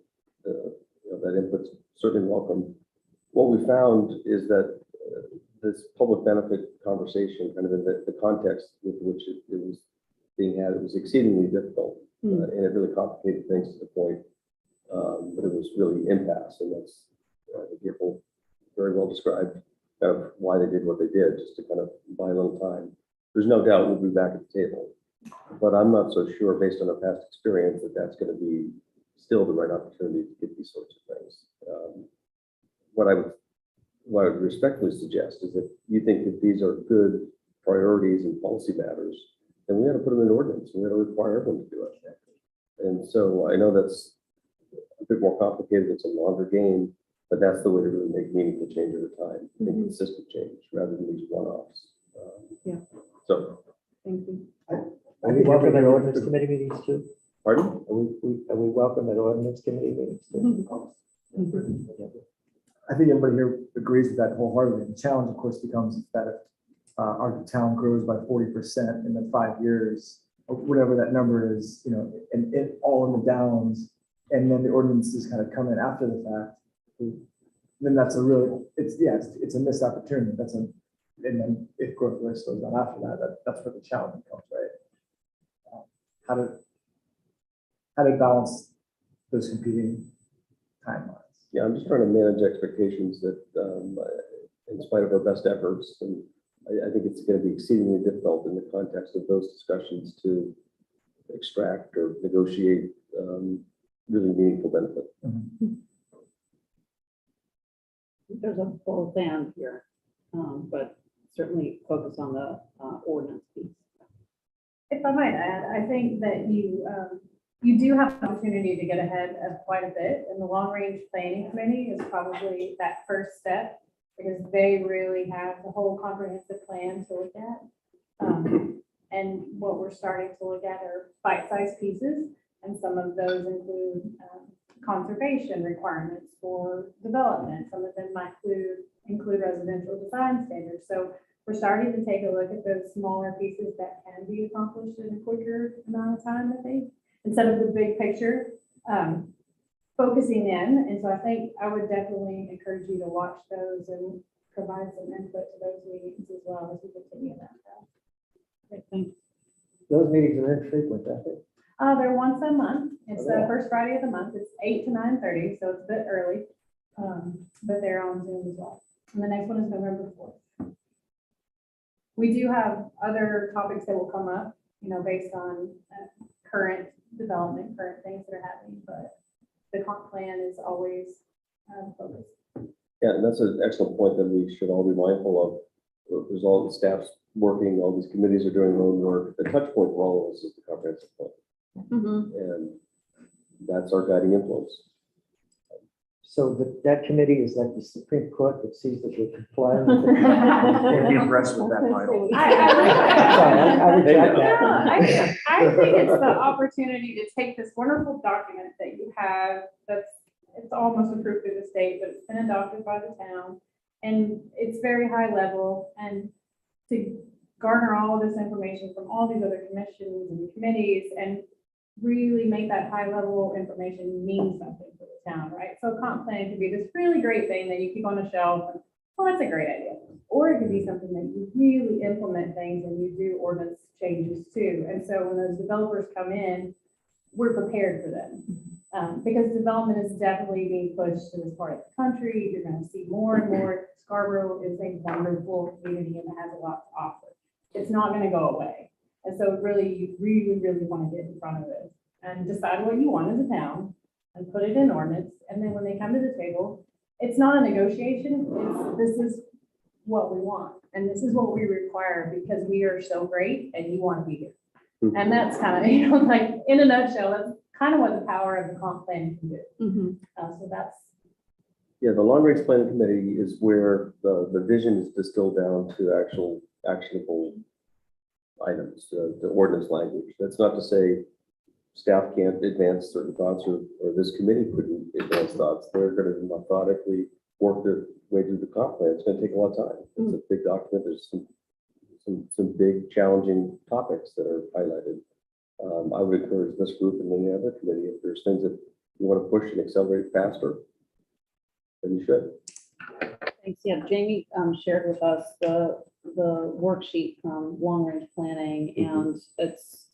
you know, that input's certainly welcome. What we found is that this public benefit conversation, kind of in the context with which it was being had, it was exceedingly difficult. And it really complicated things to the point, but it was really impasse, and that's people very well described why they did what they did, just to kind of buy a little time. There's no doubt we'll be back at the table, but I'm not so sure, based on our past experience, that that's going to be still the right opportunity to get these sorts of things. What I would respectfully suggest is that you think that these are good priorities and policy matters, then we ought to put them in ordinance, and we ought to require everyone to do it. And so I know that's a bit more complicated, it's a longer game, but that's the way to really make meaningful change over time, make consistent change rather than these one-offs. Yeah. So. Thank you. Are we welcome at ordinance committee meetings too? Pardon? Are we welcome at ordinance committee meetings too? I think everybody here agrees with that wholeheartedly. The challenge, of course, becomes that if our town grows by 40% in the 5 years, or whatever that number is, you know, and it all in the downs, and then the ordinances kind of come in after the fact, then that's a really, it's a missed opportunity. And then if growth really slows down after that, that's where the challenge comes, right? How to balance those competing timelines. Yeah, I'm just trying to manage expectations that, in spite of our best efforts, and I think it's going to be exceedingly difficult in the context of those discussions to extract or negotiate really meaningful benefit. There's a both and here, but certainly focus on the ordinance piece. If I might add, I think that you do have an opportunity to get ahead of quite a bit, and the long range planning committee is probably that first step, because they really have the whole comprehensive plan to look at. And what we're starting to look at are bite-sized pieces, and some of those include conservation requirements for development. Some of them might include residential design standards. So we're starting to take a look at those smaller pieces that can be accomplished in a quicker amount of time, I think, instead of the big picture, focusing in. And so I think I would definitely encourage you to watch those and provide some input to those meetings as well as we continue that path. Okay, thanks. Those meetings are infrequent, I think. They're once a month. It's the first Friday of the month. It's 8 to 9:30, so it's a bit early. But they're on Zoom as well. And the next one is November 4th. We do have other topics that will come up, you know, based on current development, current things that are happening, but the comp plan is always focused. Yeah, and that's an excellent point that we should all be mindful of. There's all the staffs working, all these committees are doing their own work. The touch point for all of us is the comprehensive plan. And that's our guiding influence. So that committee is like the Supreme Court that sees that we're complying. Can't be impressed with that title. I reject that. I think it's the opportunity to take this wonderful document that you have, it's almost approved through the state, but it's been adopted by the town, And it's very high level, and to garner all of this information from all these other commissions and committees and really make that high level information mean something for the town, right? So comp plan could be this really great thing that you keep on a shelf, and, well, that's a great idea. Or it could be something that you really implement things and you do ordinance changes too. And so when those developers come in, we're prepared for them. Because development is definitely being pushed to this part of the country. You're gonna see more and more. Scarborough is a wonderful community and has a lot to offer. It's not gonna go away. And so really, you really want to get in front of it and decide what you want as a town and put it in ordinance. And then when they come to the table, it's not a negotiation. This is what we want. And this is what we require because we are so great and you want to be here. And that's kind of, like in a nutshell, that's kind of what the power of the comp plan can do. So that's. Yeah, the long range planning committee is where the vision is distilled down to actual actionable items, the ordinance language. That's not to say staff can't advance certain thoughts or this committee couldn't advance thoughts. They're going to methodically work their way through the comp plan. It's going to take a lot of time. It's a big document. There's some big challenging topics that are highlighted. I would encourage this group and any other committee, if there's things that you want to push and accelerate faster, then you should. Thanks. Yeah, Jamie shared with us the worksheet from long range planning, and it's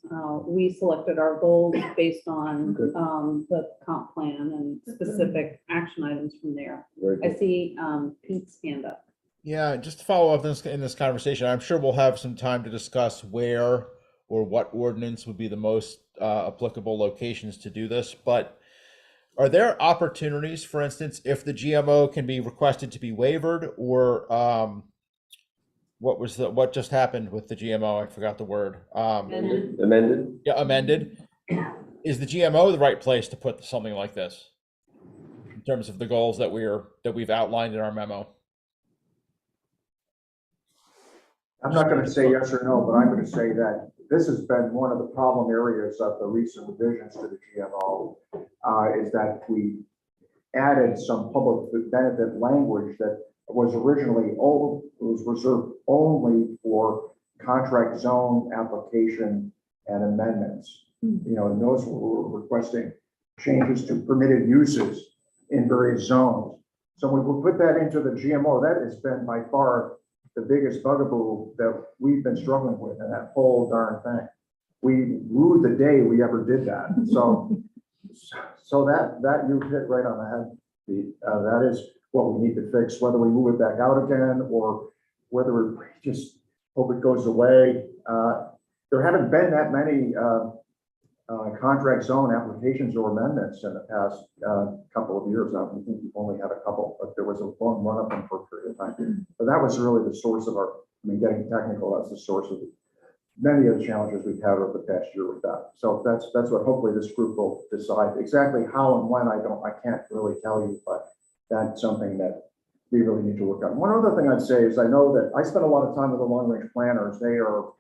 we selected our goals based on the comp plan and specific action items from there. I see Pete's hand up. Yeah, just to follow up in this conversation, I'm sure we'll have some time to discuss where or what ordinance would be the most applicable locations to do this. But are there opportunities, for instance, if the GMO can be requested to be waived, or what just happened with the GMO? I forgot the word. Amended. Yeah, amended. Is the GMO the right place to put something like this in terms of the goals that we've outlined in our memo? I'm not going to say yes or no, but I'm going to say that this has been one of the problem areas of the recent revisions to the GMO, is that we added some public benefit language that was originally reserved only for contract zone application and amendments. You know, and those were requesting changes to permitted uses in various zones. So when we put that into the GMO, that has been by far the biggest bugaboo that we've been struggling with in that whole darn thing. We ruled the day we ever did that. So that you hit right on the head, Pete. That is what we need to fix, whether we move it back out again or whether we just hope it goes away. There haven't been that many contract zone applications or amendments in the past couple of years. I think we've only had a couple, but there was a long run of them for a period of time. But that was really the source of getting technical, that's the source of many of the challenges we've had over the past year with that. So that's what hopefully this group will decide. Exactly how and when, I can't really tell you, but that's something that we really need to work on. One other thing I'd say is I know that I spent a lot of time with the long range planners. They are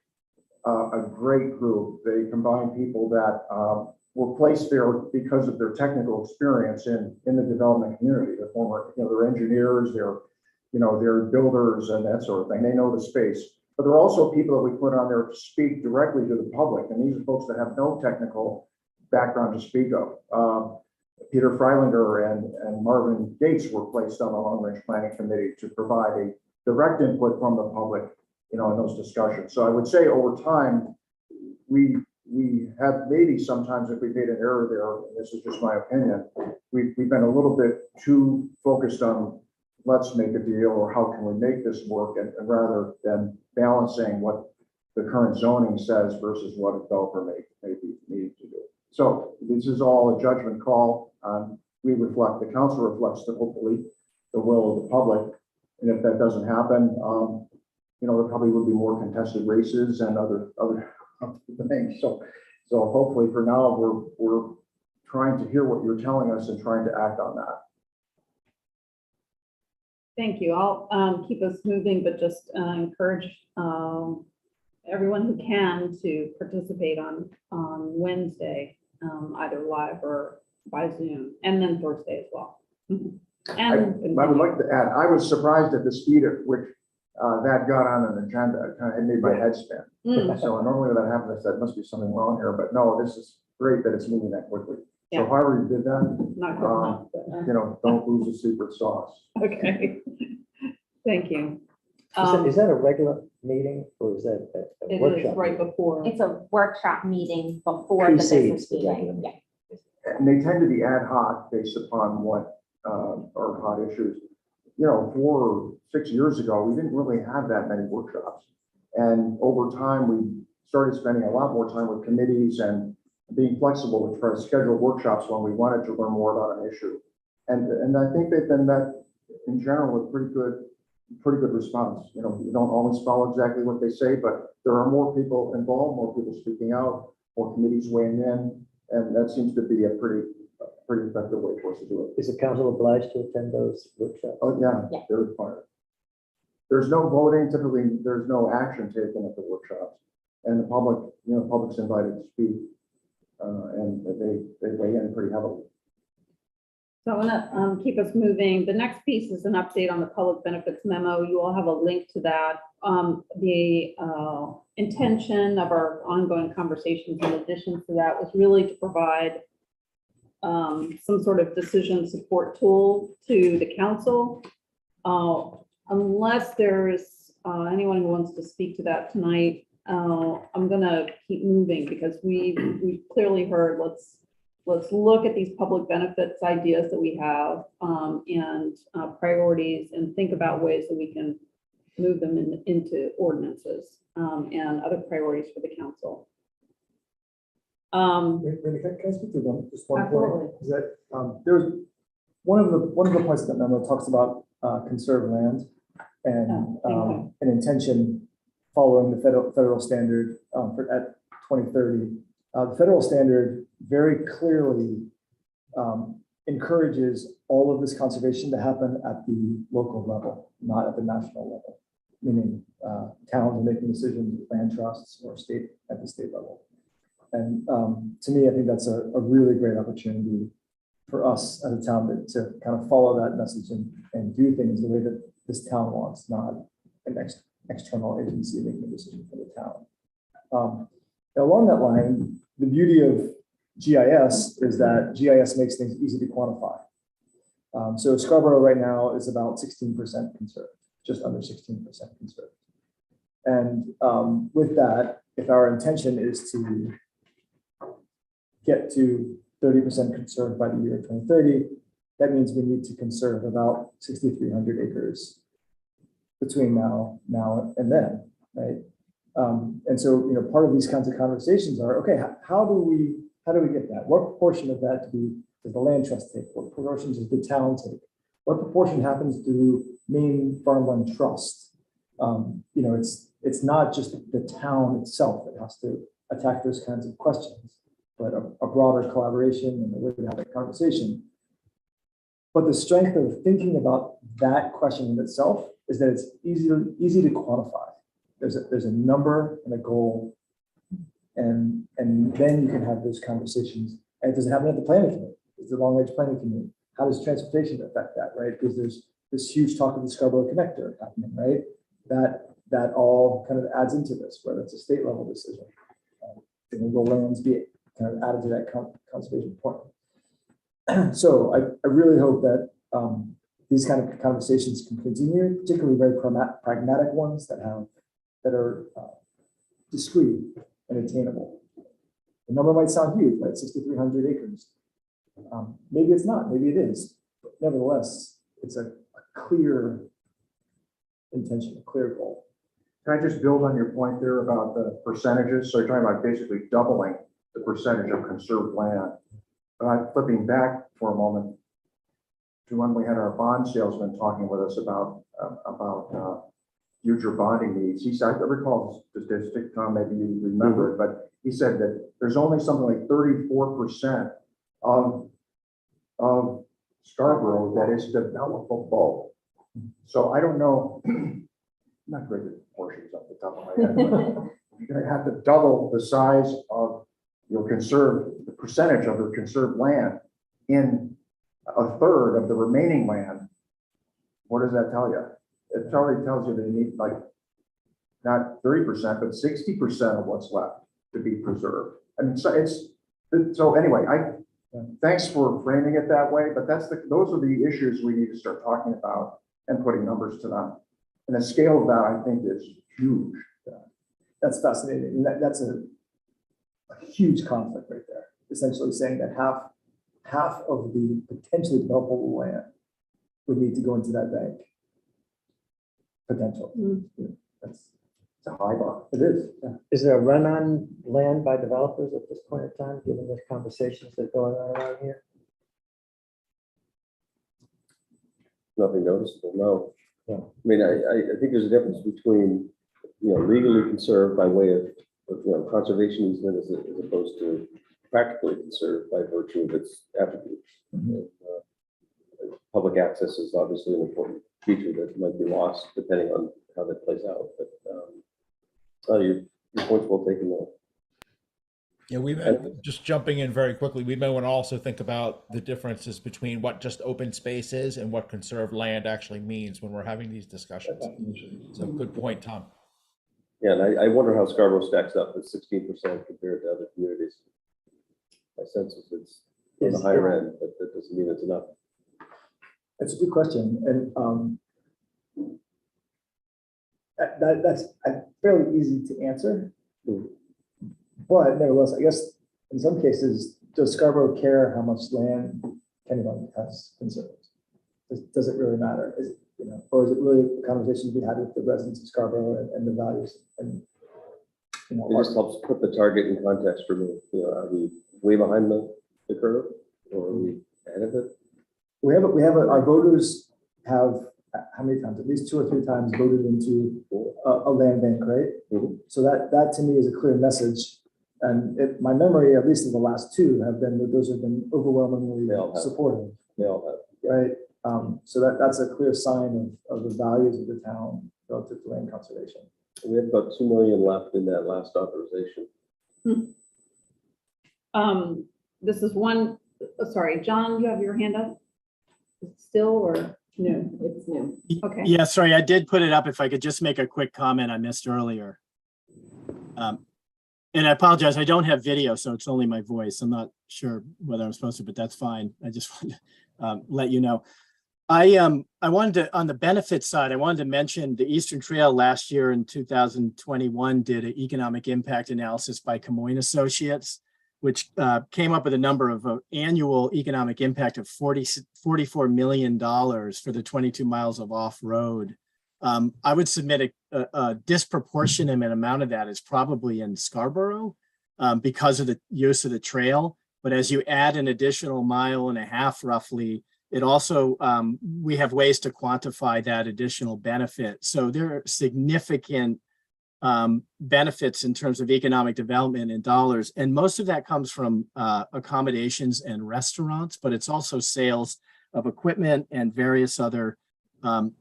a great group. They combine people that were placed there because of their technical experience in the development community. The former, they're engineers, they're builders and that sort of thing. They know the space. But there are also people that we put on there to speak directly to the public. And these are folks that have no technical background to speak of. Peter Freilinger and Marvin Gates were placed on the long range planning committee to provide a direct input from the public, in those discussions. So I would say over time, we have maybe sometimes if we made an error there, and this is just my opinion, we've been a little bit too focused on let's make a deal or how can we make this work, and rather than balancing what the current zoning says versus what a developer may be needing to do. So this is all a judgment call. The council reflects hopefully the will of the public. And if that doesn't happen, there probably will be more contested races and other things. So hopefully for now, we're trying to hear what you're telling us and trying to act on that. Thank you. I'll keep us moving, but just encourage everyone who can to participate on Wednesday, either live or by Zoom, and then Thursday as well. And I would like to add, I was surprised at the speed at which that got on an agenda. It kind of made my head spin. Mm, So normally when that happens, I said, must be something wrong here, but no, this is great that it's moving that quickly. So Yeah. however you did that, not good enough, but, don't lose the secret sauce. okay. Thank you. Is that a regular meeting or is that a It workshop? is right before. It's a workshop meeting before the Precedes business the regular meeting. meeting. Yeah. And they tend to be ad hoc based upon what, or hot issues. 4 or 6 years ago, we didn't really have that many workshops. And over time, we started spending a lot more time with committees and being flexible to try to schedule workshops when we wanted to learn more about an issue. And I think they've been met in general with pretty good response. You don't always follow exactly what they say, but there are more people involved, more people speaking out, more committees weighing in, and that seems to be a pretty effective way for us to do it. Is the council obliged to attend those workshops? Oh, yeah, Yeah. they're required. There's no voting, typically, there's no action taken at the workshops. And the public's invited to speak, and they weigh in pretty heavily. So I want to keep us moving. The next piece is an update on the public benefits memo. You all have a link to that. The intention of our ongoing conversations in addition to that was really to provide some sort of decision support tool to the council. Unless there's anyone who wants to speak to that tonight, I'm gonna keep moving because we've clearly heard, let's look at these public benefits ideas that we have and priorities and think about ways that we can move them into ordinances and other priorities for the council. Randy, can I speak to them? Just one Absolutely. point, is that, there's, one of the points that memo talks about, conserved land and, an intention following the federal standard, at 2030. The federal standard very clearly, encourages all of this conservation to happen at the local level, not at the national level. Meaning, towns are making decisions, land trusts or at the state level. And to me, I think that's a really great opportunity for us as a town to kind of follow that message and do things the way that this town wants, not an external agency making a decision for the town. Along that line, the beauty of GIS is that GIS makes things easy to quantify. So Scarborough right now is about 16% conserved, just under 16% conserved. And with that, if our intention is to get to 30% conserved by the year 2030, that means we need to conserve about 6,300 acres between now and then, right? And so, part of these kinds of conversations are, okay, how do we get that? What proportion of that does the land trust take? What proportion does the town take? What proportion happens through Maine Farmland Trust? It's not just the town itself that has to attack those kinds of questions, but a broader collaboration and a way to have a conversation. But the strength of thinking about that question in itself is that it's easy to quantify. There's a number and a goal, and then you can have those conversations. And it doesn't happen at the planning committee. It's the long range planning committee. How does transportation affect that, right? Because there's this huge talk of the Scarborough connector happening, right? That all kind of adds into this, whether it's a state level decision. Will lands be kind of added to that conservation point? So I really hope that these kind of conversations can continue, particularly very pragmatic ones that are discrete and attainable. The number might sound huge, right? 6,300 acres. Maybe it's not, maybe it is. But nevertheless, it's a clear intention, a clear goal. Can I just build on your point there about the percentages? So you're talking about basically doubling the percentage of conserved land. Flipping back for a moment to when we had our bond salesman talking with us about future bonding needs. He said, I recall the statistic, Tom, maybe you remember it, but he said that there's only something like 34% of Scarborough that is developable. So I don't know, not great at proportions off the top of my head, but you're going to have to double the size of your the percentage of your conserved land in a third of the remaining land, what does that tell you? It probably tells you that you need like not 30%, but 60% of what's left to be preserved. I mean, so anyway, thanks for framing it that way, but those are the issues we need to start talking about and putting numbers to them. And the scale of that, I think, is huge. That's fascinating. And that's a huge conflict right there. Essentially saying that half of the potentially developable land would need to go into that bank. Potential. That's it's a high bar. It is. Yeah. Is there a run on land by developers at this point in time, given the conversations that are going on around here? Nothing noticeable, no. No. I mean, I think there's a difference between, legally conserved by way of conservation easement as opposed to practically conserved by virtue of its attributes. Public access is obviously an important feature that might be lost depending on how that plays out, but your point's well taken there. Yeah, we just jumping in very quickly. We may want to also think about the differences between what just open space is and what conserved land actually means when we're having these discussions. So good point, Tom. Yeah, and I wonder how Scarborough stacks up at 16% compared to other communities. My sense is it's on the higher end, but that doesn't mean it's enough. That's a good question. And that's fairly easy to answer. But nevertheless, I guess in some cases, does Scarborough care how much land Kennebunk has conserved? Does it really matter? Is it, or is it really a conversation to be had with the residents of Scarborough and the values? And it just helps put the target in context for me. Are we way behind the curve, or are we ahead of it? Our voters have how many times? At least 2 or 3 times voted into a land bank, right? So that to me is a clear message. And my memory, at least in the last 2, have been that those have been overwhelmingly supportive. They all have. Right. So that's a clear sign of the values of the town relative to land conservation. We have about 2 million left in that last authorization. This is one, sorry, John, you have your hand up? Still or new? It's new. Okay. Yeah, sorry, I did put it up. If I could just make a quick comment I missed earlier. And I apologize, I don't have video, so it's only my voice. I'm not sure whether I'm supposed to, but that's fine. I just wanted to let you know. I wanted to, on the benefit side, I wanted to mention the Eastern Trail last year in 2021 did an economic impact analysis by Camoin Associates, which came up with a number of annual economic impact of $44 million for the 22 miles of off-road. I would submit a disproportionate amount of that is probably in Scarborough because of the use of the trail. But as you add an additional 1.5 miles roughly, it also, we have ways to quantify that additional benefit. So there are significant benefits in terms of economic development in dollars. And most of that comes from accommodations and restaurants, but it's also sales of equipment and various other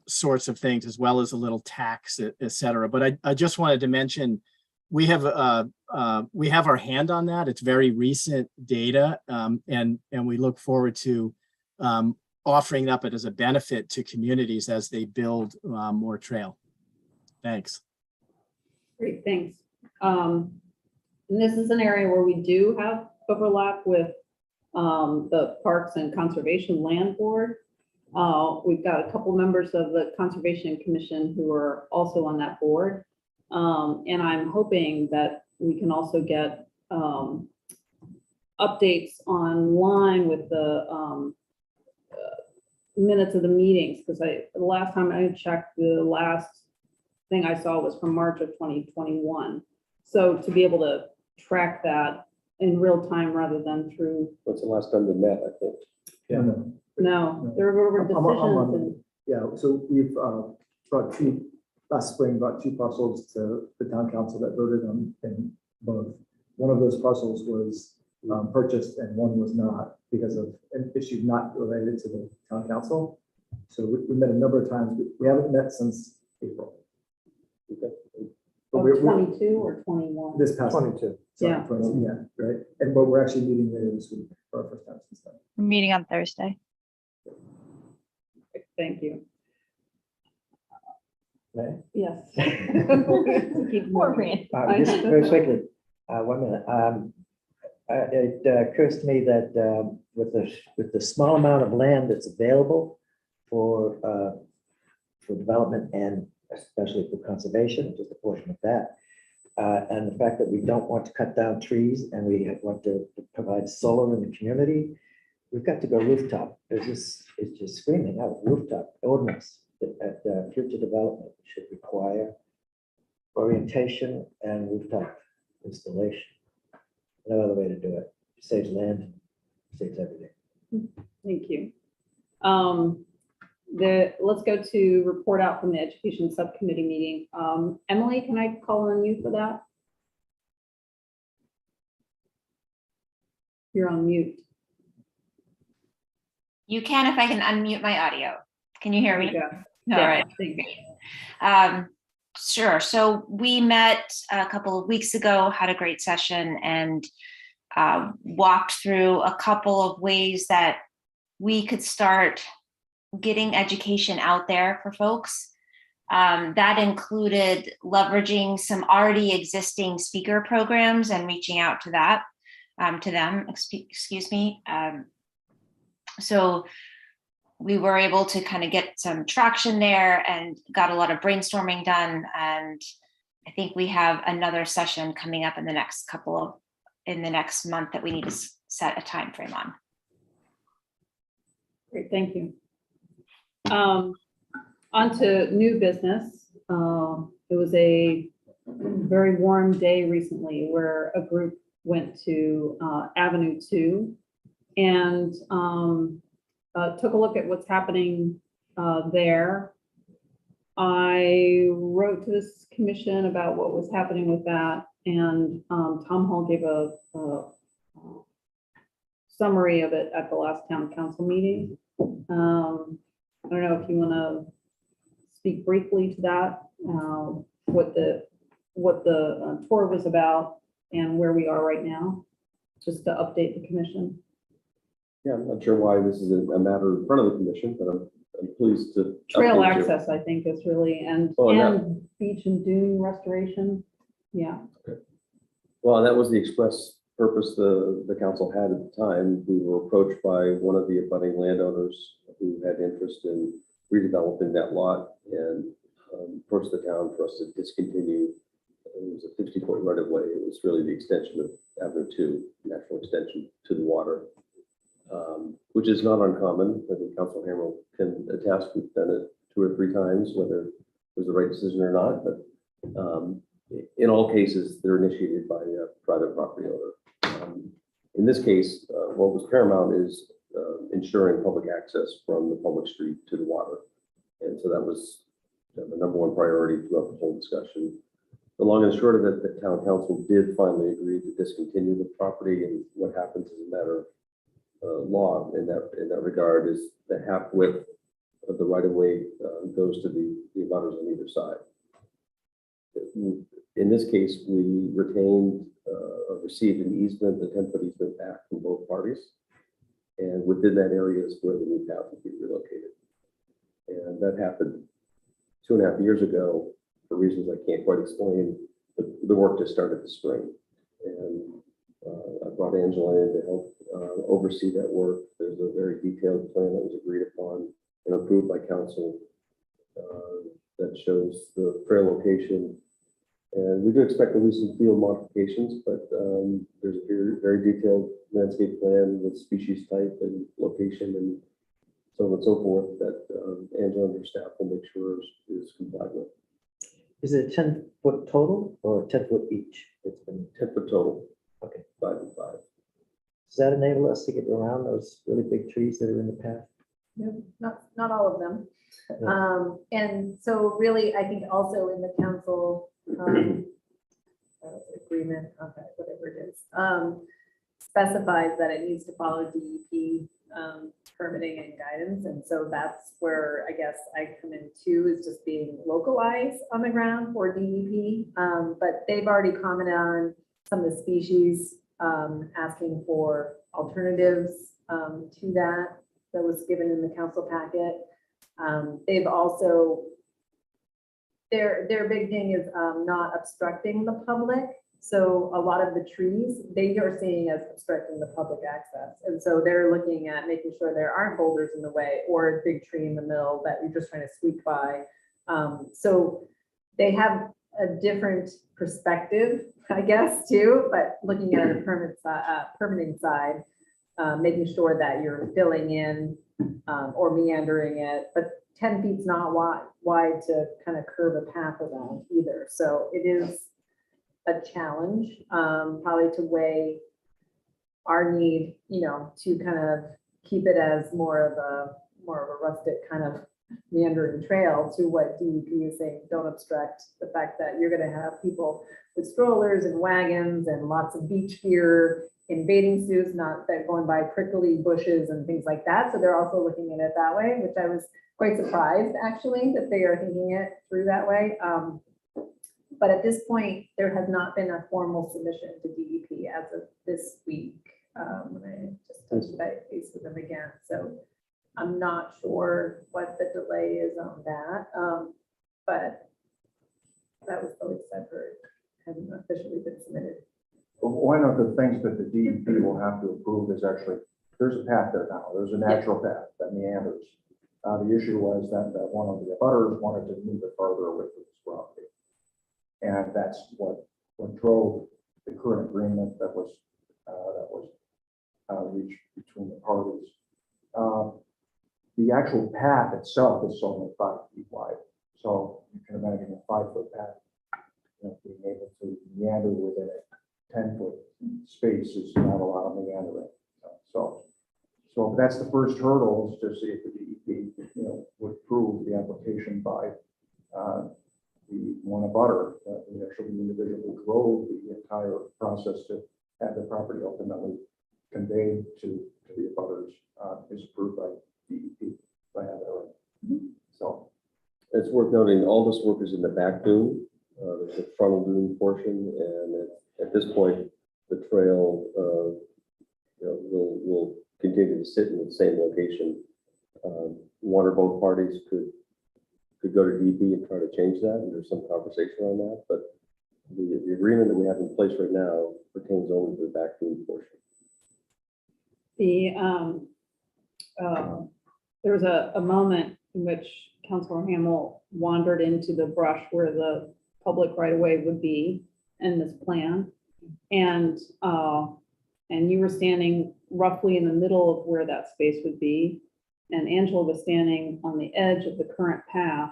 sorts of things, as well as a little tax, et cetera. But I just wanted to mention, we have our hand on that. It's very recent data, and we look forward to offering up it as a benefit to communities as they build more trail. Thanks. Great, thanks. And this is an area where we do have overlap with the Parks and Conservation Land Board. We've got a couple members of the Conservation Commission who are also on that board. And I'm hoping that we can also get updates online with the minutes of the meetings, because the last time I checked, the last thing I saw was from March of 2021. So to be able to track that in real time rather than through. What's the last time they met, I think? Yeah. No, there were decisions. And yeah, so we've last spring brought 2 parcels to the town council that voted on in both. One of those parcels was purchased and one was not because of an issue not related to the town council. So we met a number of times. We haven't met since April. Okay. But 22 or 21? This past 22. Sorry, Yeah. 22, yeah, right. But we're actually meeting later this week for our first time since then. We're meeting on Thursday. Thank you. Right? Yes. Keep Poor moving. Randy. Just very quickly, 1 minute. It occurs to me that with the small amount of land that's available for development and especially for conservation, just a portion of that, and the fact that we don't want to cut down trees and we want to provide solar in the community, we've got to go rooftop. It's just screaming out rooftop ordinance that future development should require orientation and rooftop installation. No other way to do it. Saves land, saves everything. Thank you. Let's go to report out from the education subcommittee meeting. Emily, can I call on you for that? You're on mute. You can if I can unmute my audio. Can you hear me? Yeah. All right. Thank you. Sure. So we met a couple of weeks ago, had a great session, and walked through a couple of ways that we could start getting education out there for folks. That included leveraging some already existing speaker programs and reaching out to them, excuse me. So we were able to kind of get some traction there and got a lot of brainstorming done. And I think we have another session coming up in the next month that we need to set a time frame on. Great, thank you. On to new business. It was a very warm day recently where a group went to Avenue 2 and took a look at what's happening there. I wrote to this commission about what was happening with that, and Tom Hall gave a summary of it at the last town council meeting. I don't know if you want to speak briefly to that, what the tour was about and where we are right now, just to update the commission. Yeah, I'm not sure why this is a matter in front of the commission, but I'm pleased to. Trail update you. access, I think, is really, and beach and dune restoration. Yeah. Well, that was the express purpose the council had at the time. We were approached by one of the abutting landowners who had interest in redeveloping that lot and approached the town for us to discontinue. It was a 50-foot right of way. It was really the extension of Avenue 2, natural extension to the water, which is not uncommon. I think Council Hamel can attest. We've done it 2 or 3 times, whether it was the right decision or not. But in all cases, they're initiated by a private property owner. In this case, what was paramount is ensuring public access from the public street to the water. And so that was the #1 priority throughout the whole discussion. The long and short of it, the town council did finally agree to discontinue the property, and what happens is a matter of law in that regard is the half width of the right of way goes to the abutters on either side. In this case, we retained received an easement, a 10-foot easement back from both parties. And within that area is where the new path would be relocated. And that happened 2.5 years ago for reasons I can't quite explain. The work just started this spring. And I brought Angela in to help oversee that work. There's a very detailed plan that was agreed upon and approved by council that shows the trail location. And we do expect to do some field modifications, but there's a very detailed landscape plan with species type and location and so on and so forth that Angela and her staff will make sure is complied with. Is it 10-foot total or 10-foot each? It's been 10-foot total. Okay. 5 and 5. Does that enable us to get around those really big trees that are in the path? Not all of them. And so really, I think also in the council agreement, okay, whatever it is, specifies that it needs to follow DEP permitting and guidance. And so that's where I guess I come in too, is just being localized on the ground for DEP. But they've already commented on some of the species, asking for alternatives to that was given in the council packet. They've also, their big thing is not obstructing the public. So a lot of the trees, they are seeing as obstructing the public access. And so they're looking at making sure there aren't boulders in the way or a big tree in the middle that you're just trying to squeak by. So they have a different perspective, I guess, too, but looking at the permitting side, making sure that you're filling in or meandering it, but 10 feet's not wide to kind of curve a path around either. So it is a challenge, probably to weigh our need, to kind of keep it as more of a rustic kind of meandering trail to what DEP is saying, don't obstruct the fact that you're going to have people with strollers and wagons and lots of beach gear in bathing suits, not that going by prickly bushes and things like that. So they're also looking at it that way, which I was quite surprised actually that they are thinking it through that way. But at this point, there has not been a formal submission to DEP as of this week. When I just touched base with them again. So I'm not sure what the delay is on that. But that was the least I've heard, hasn't officially been submitted. One of the things that the DEP will have to approve is actually, there's a path there now. There's a natural path that meanders. The issue was that one of the abutters wanted to move it farther away from this property. And that's what drove the current agreement that was reached between the parties. The actual path itself is only 5 feet wide. So you can imagine a 5-foot path, being able to meander within a 10-foot space is not a lot of meandering. So that's the first hurdle, is to see if the DEP, would approve the application by the one abutter. We actually individually drove the entire process to have the property ultimately conveyed to the abutters is approved by DEP. By So It's worth noting, all this work is in the back dune, the frontal dune portion, and at this point, the trail, will continue to sit in the same location. One or both parties could go to DEP and try to change that, and there's some conversation on that, but the agreement that we have in place right now pertains only to the back dune portion. There was a moment in which Councilor Hamel wandered into the brush where the public right of way would be in this plan. And you were standing roughly in the middle of where that space would be. And Angela was standing on the edge of the current path.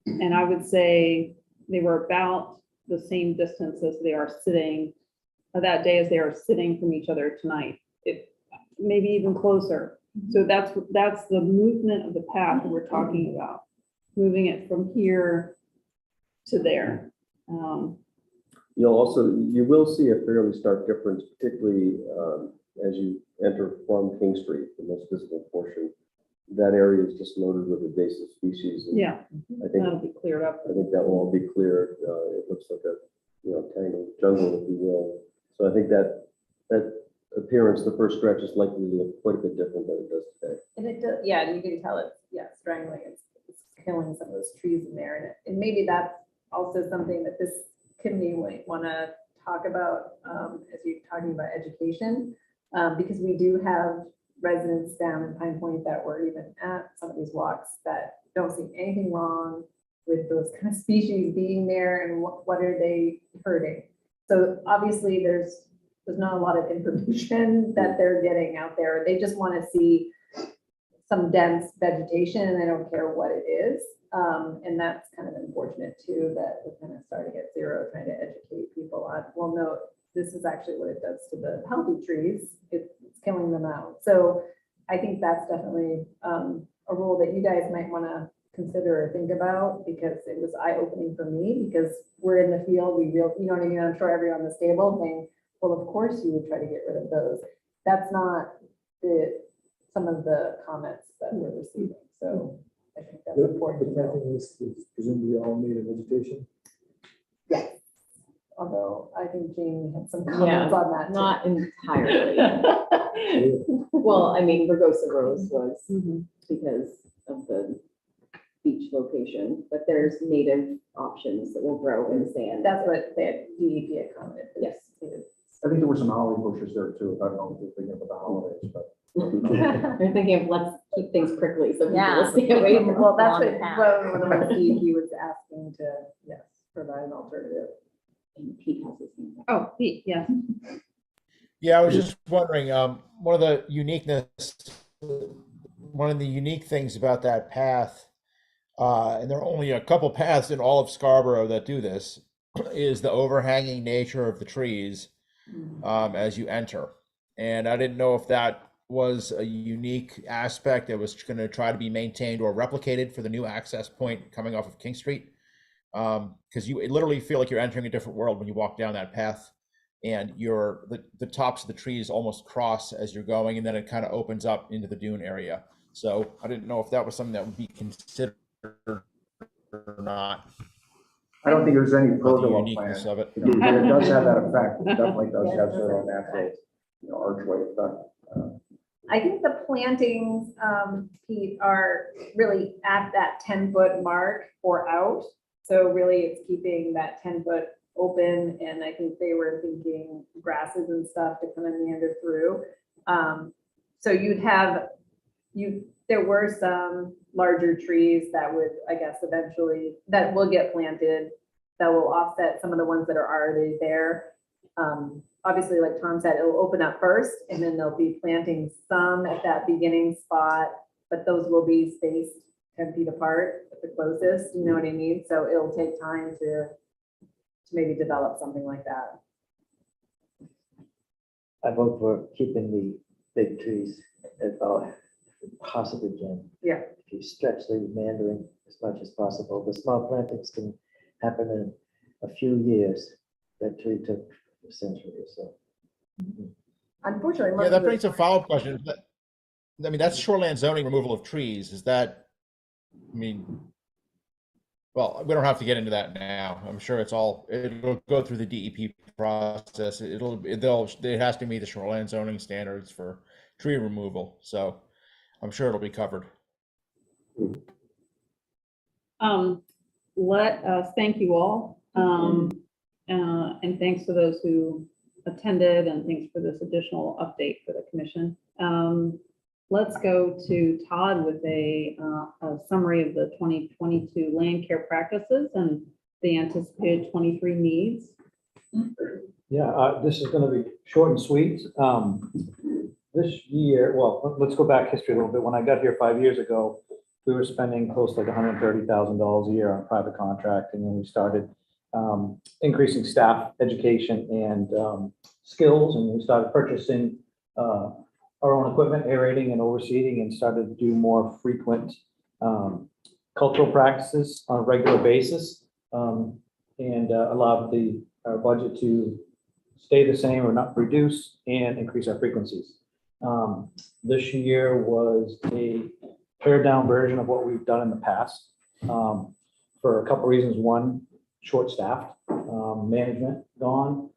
And I would say they were about the same distance as they are sitting that day as they are sitting from each other tonight. Maybe even closer. So that's the movement of the path that we're talking about, moving it from here to there. You will see a fairly stark difference, particularly as you enter from King Street, the most visible portion. That area is just loaded with invasive species. And yeah, I think that'll be cleared up. I think that will all be cleared. It looks like a tangled jungle, if you will. So I think that appearance, the first stretch, is likely to look quite a bit different than it does today. And it does, yeah, and you can tell it's, strangling, it's killing some of those trees in there. And maybe that's also something that this committee might want to talk about as you're talking about education, because we do have residents down in Pine Point that were even at some of these walks that don't see anything wrong with those kind of species being there, and what are they hurting. So obviously there's not a lot of information that they're getting out there. They just want to see some dense vegetation, and they don't care what it is. And that's kind of unfortunate too, that we're kind of starting at zero, trying to educate people on, well, no, this is actually what it does to the healthy trees. It's killing them out. So I think that's definitely a rule that you guys might want to consider or think about, because it was eye-opening for me, because we're in the field, you know what I mean? I'm sure everyone on this table saying, well, of course you would try to get rid of those. That's not some of the comments that we're receiving. So I think that's important. The planting is presumably all native vegetation. Yes. Although I think Jamie had some comments on that. Not entirely. Well, I mean, Vergosa Rose was because of the beach location, but there's native options that will grow in sand. That's what the DEP had commented. Yes. I think there were some holly bushes there too. I don't know if you're thinking about the holidays, but. I'm thinking of let's keep things prickly so people Yeah. will stay away from. Well, that's Long what, path. one of the DEP was asking to, yes, provide an alternative. And Pete has his hand up. Oh, Pete, yes. Yeah, I was just wondering, one of the unique things about that path, and there are only a couple paths in all of Scarborough that do this, is the overhanging nature of the trees as you enter. And I didn't know if that was a unique aspect that was going to try to be maintained or replicated for the new access point coming off of King Street. Because you literally feel like you're entering a different world when you walk down that path, and the tops of the trees almost cross as you're going, and then it kind of opens up into the dune area. So I didn't know if that was something that would be considered or not. I don't think there's any The pergola uniqueness plan, of it. you know, but it does have that effect. It definitely does have sort of a natural, you know, archway effect. I think the plantings, Pete, are really at that 10-foot mark or out. So really it's keeping that 10-foot open, and I think they were thinking grasses and stuff to kind of meander through. So there were some larger trees that would, I guess, eventually, that will get planted, that will offset some of the ones that are already there. Obviously, like Tom said, it'll open up first, and then they'll be planting some at that beginning spot, but those will be spaced 10 feet apart at the closest, you know what I mean? So it'll take time to maybe develop something like that. I vote for keeping the big trees at all, possibly can. Yeah. If you stretch the meandering as much as possible, the small plantings can happen in a few years. That tree took a century or so. Unfortunately. Yeah, most that of the- brings a follow-up question. I mean, that's shoreland zoning removal of trees. Is that, I mean, well, we don't have to get into that now. I'm sure it'll go through the DEP process. It has to meet the shoreland zoning standards for tree removal. So I'm sure it'll be covered. Let us thank you all. And thanks for those who attended, and thanks for this additional update for the commission. Let's go to Todd with a summary of the 2022 land care practices and the anticipated 23 needs. Yeah, this is gonna be short and sweet. This year, well, let's go back history a little bit. When I got here 5 years ago, we were spending close to like $130,000 a year on private contracting, and we started increasing staff education and skills, and we started purchasing our own equipment, aerating and overseeding, and started to do more frequent cultural practices on a regular basis, and allowed our budget to stay the same or not reduce and increase our frequencies. This year was a pared down version of what we've done in the past, for a couple reasons. One, short-staffed, management gone.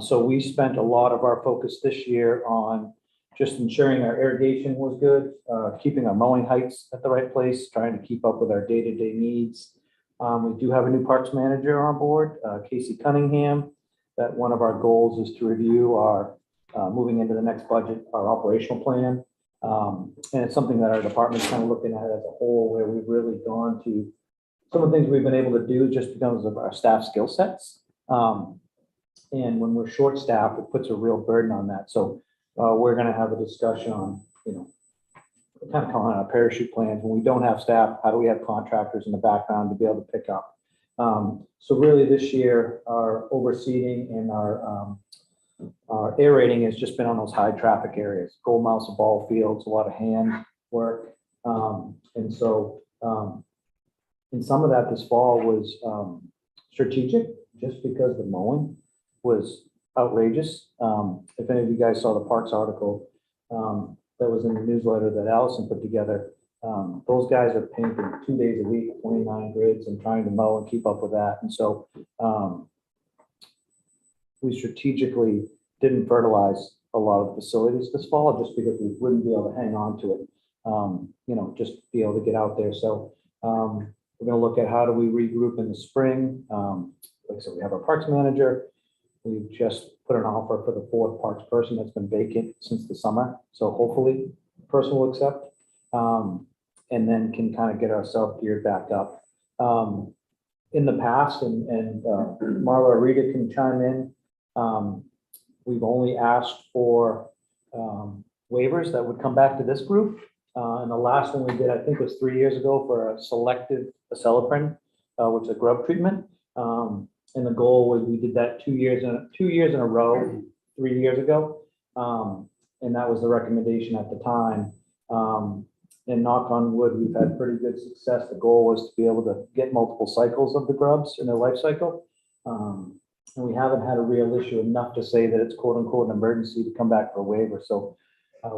So we spent a lot of our focus this year on just ensuring our irrigation was good, keeping our mowing heights at the right place, trying to keep up with our day-to-day needs. We do have a new parks manager on board, Casey Cunningham, that one of our goals is to review our, moving into the next budget, our operational plan. And it's something that our department's kind of looking at as a whole, where we've really gone to some of the things we've been able to do just because of our staff skill sets. And when we're short-staffed, it puts a real burden on that. So we're gonna have a discussion on, kind of calling it a parachute plans. When we don't have staff, how do we have contractors in the background to be able to pick up? So really this year, our overseeding and our aerating has just been on those high traffic areas, Gold Mouse and ball fields, a lot of hand work. And so, and some of that this fall was strategic, just because the mowing was outrageous. If any of you guys saw the Parks article that was in the newsletter that Allison put together, those guys are painting 2 days a week, 29 grids, and trying to mow and keep up with that. And so we strategically didn't fertilize a lot of facilities this fall, just because we wouldn't be able to hang on to it, just be able to get out there. So We're gonna look at how do we regroup in the spring. Like I said, we have our parks manager. We've just put an offer for the fourth parks person that's been vacant since the summer. So hopefully the person will accept. And then can kind of get ourselves geared back up. In the past, and Marla or Rita can chime in, we've only asked for waivers that would come back to this group. And the last one we did, I think, was 3 years ago for a selective acelepryn, which is a grub treatment. And the goal was we did that 2 years in a row, 3 years ago. And that was the recommendation at the time. And knock on wood, we've had pretty good success. The goal was to be able to get multiple cycles of the grubs in their life cycle. And we haven't had a real issue enough to say that it's quote unquote an emergency to come back for a waiver. So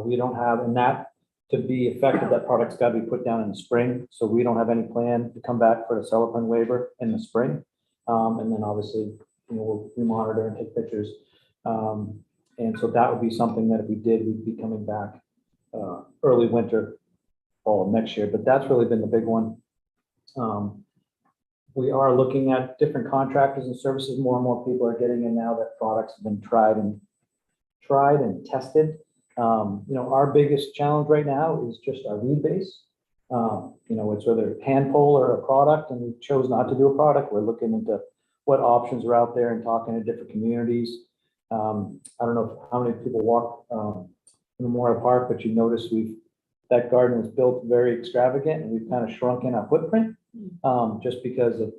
we don't have, and that to be effective, that product's got to be put down in the spring. So we don't have any plan to come back for the acelepryn waiver in the spring. And then obviously, we monitor and take pictures. And so that would be something that if we did, we'd be coming back early winter, fall of next year. But that's really been the big one. We are looking at different contractors and services. More and more people are getting in now that products have been tried and tested. Our biggest challenge right now is just our lead base. It's whether hand pull or a product, and we chose not to do a product. We're looking into what options are out there and talking to different communities. I don't know how many people walk in Memorial Park, but you notice that garden was built very extravagant, and we've kind of shrunk in our footprint just because of,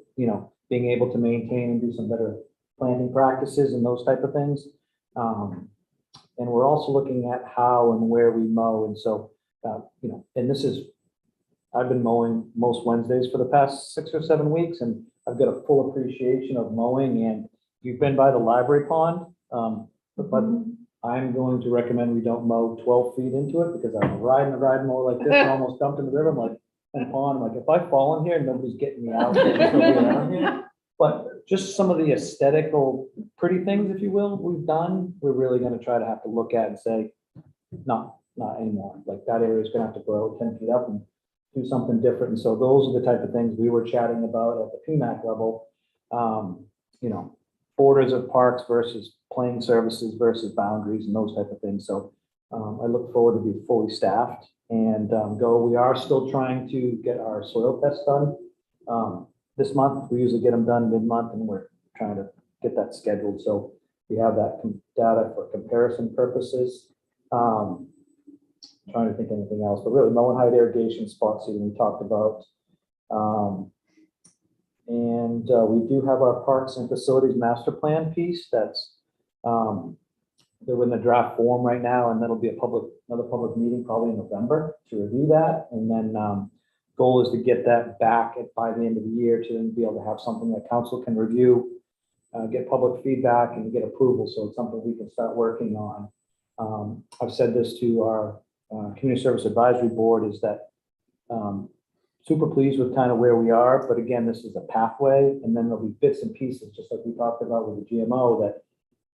being able to maintain and do some better planting practices and those type of things. And we're also looking at how and where we mow. And so, and I've been mowing most Wednesdays for the past 6 or 7 weeks, and I've got a full appreciation of mowing. And if you've been by the library pond, but I'm going to recommend we don't mow 12 feet into it, because I'm riding a ride mower like this and almost dumped in the river. I'm like, and pond, I'm like, if I fall in here, nobody's getting me out. There's nobody around here. But just some of the aesthetical, pretty things, if you will, we've done, we're really going to try to have to look at and say, no, not anymore. Like that area is going to have to grow 10 feet up and do something different. And so those are the type of things we were chatting about at the PMAC level. Borders of parks versus playing services versus boundaries and those type of things. So I look forward to be fully staffed and we are still trying to get our soil tests done. This month, we usually get them done mid-month, and we're trying to get that scheduled. So we have that data for comparison purposes. Trying to think of anything else, but really Mowen Height irrigation, spot seeding we talked about. And we do have our parks and facilities master plan piece that's they're in the draft form right now, and that'll be another public meeting probably in November to review that. And then goal is to get that back by the end of the year to then be able to have something that council can review, get public feedback and get approval. So it's something we can start working on. I've said this to our community service advisory board is that super pleased with kind of where we are, but again, this is a pathway, and then there'll be bits and pieces, just like we talked about with the GMO,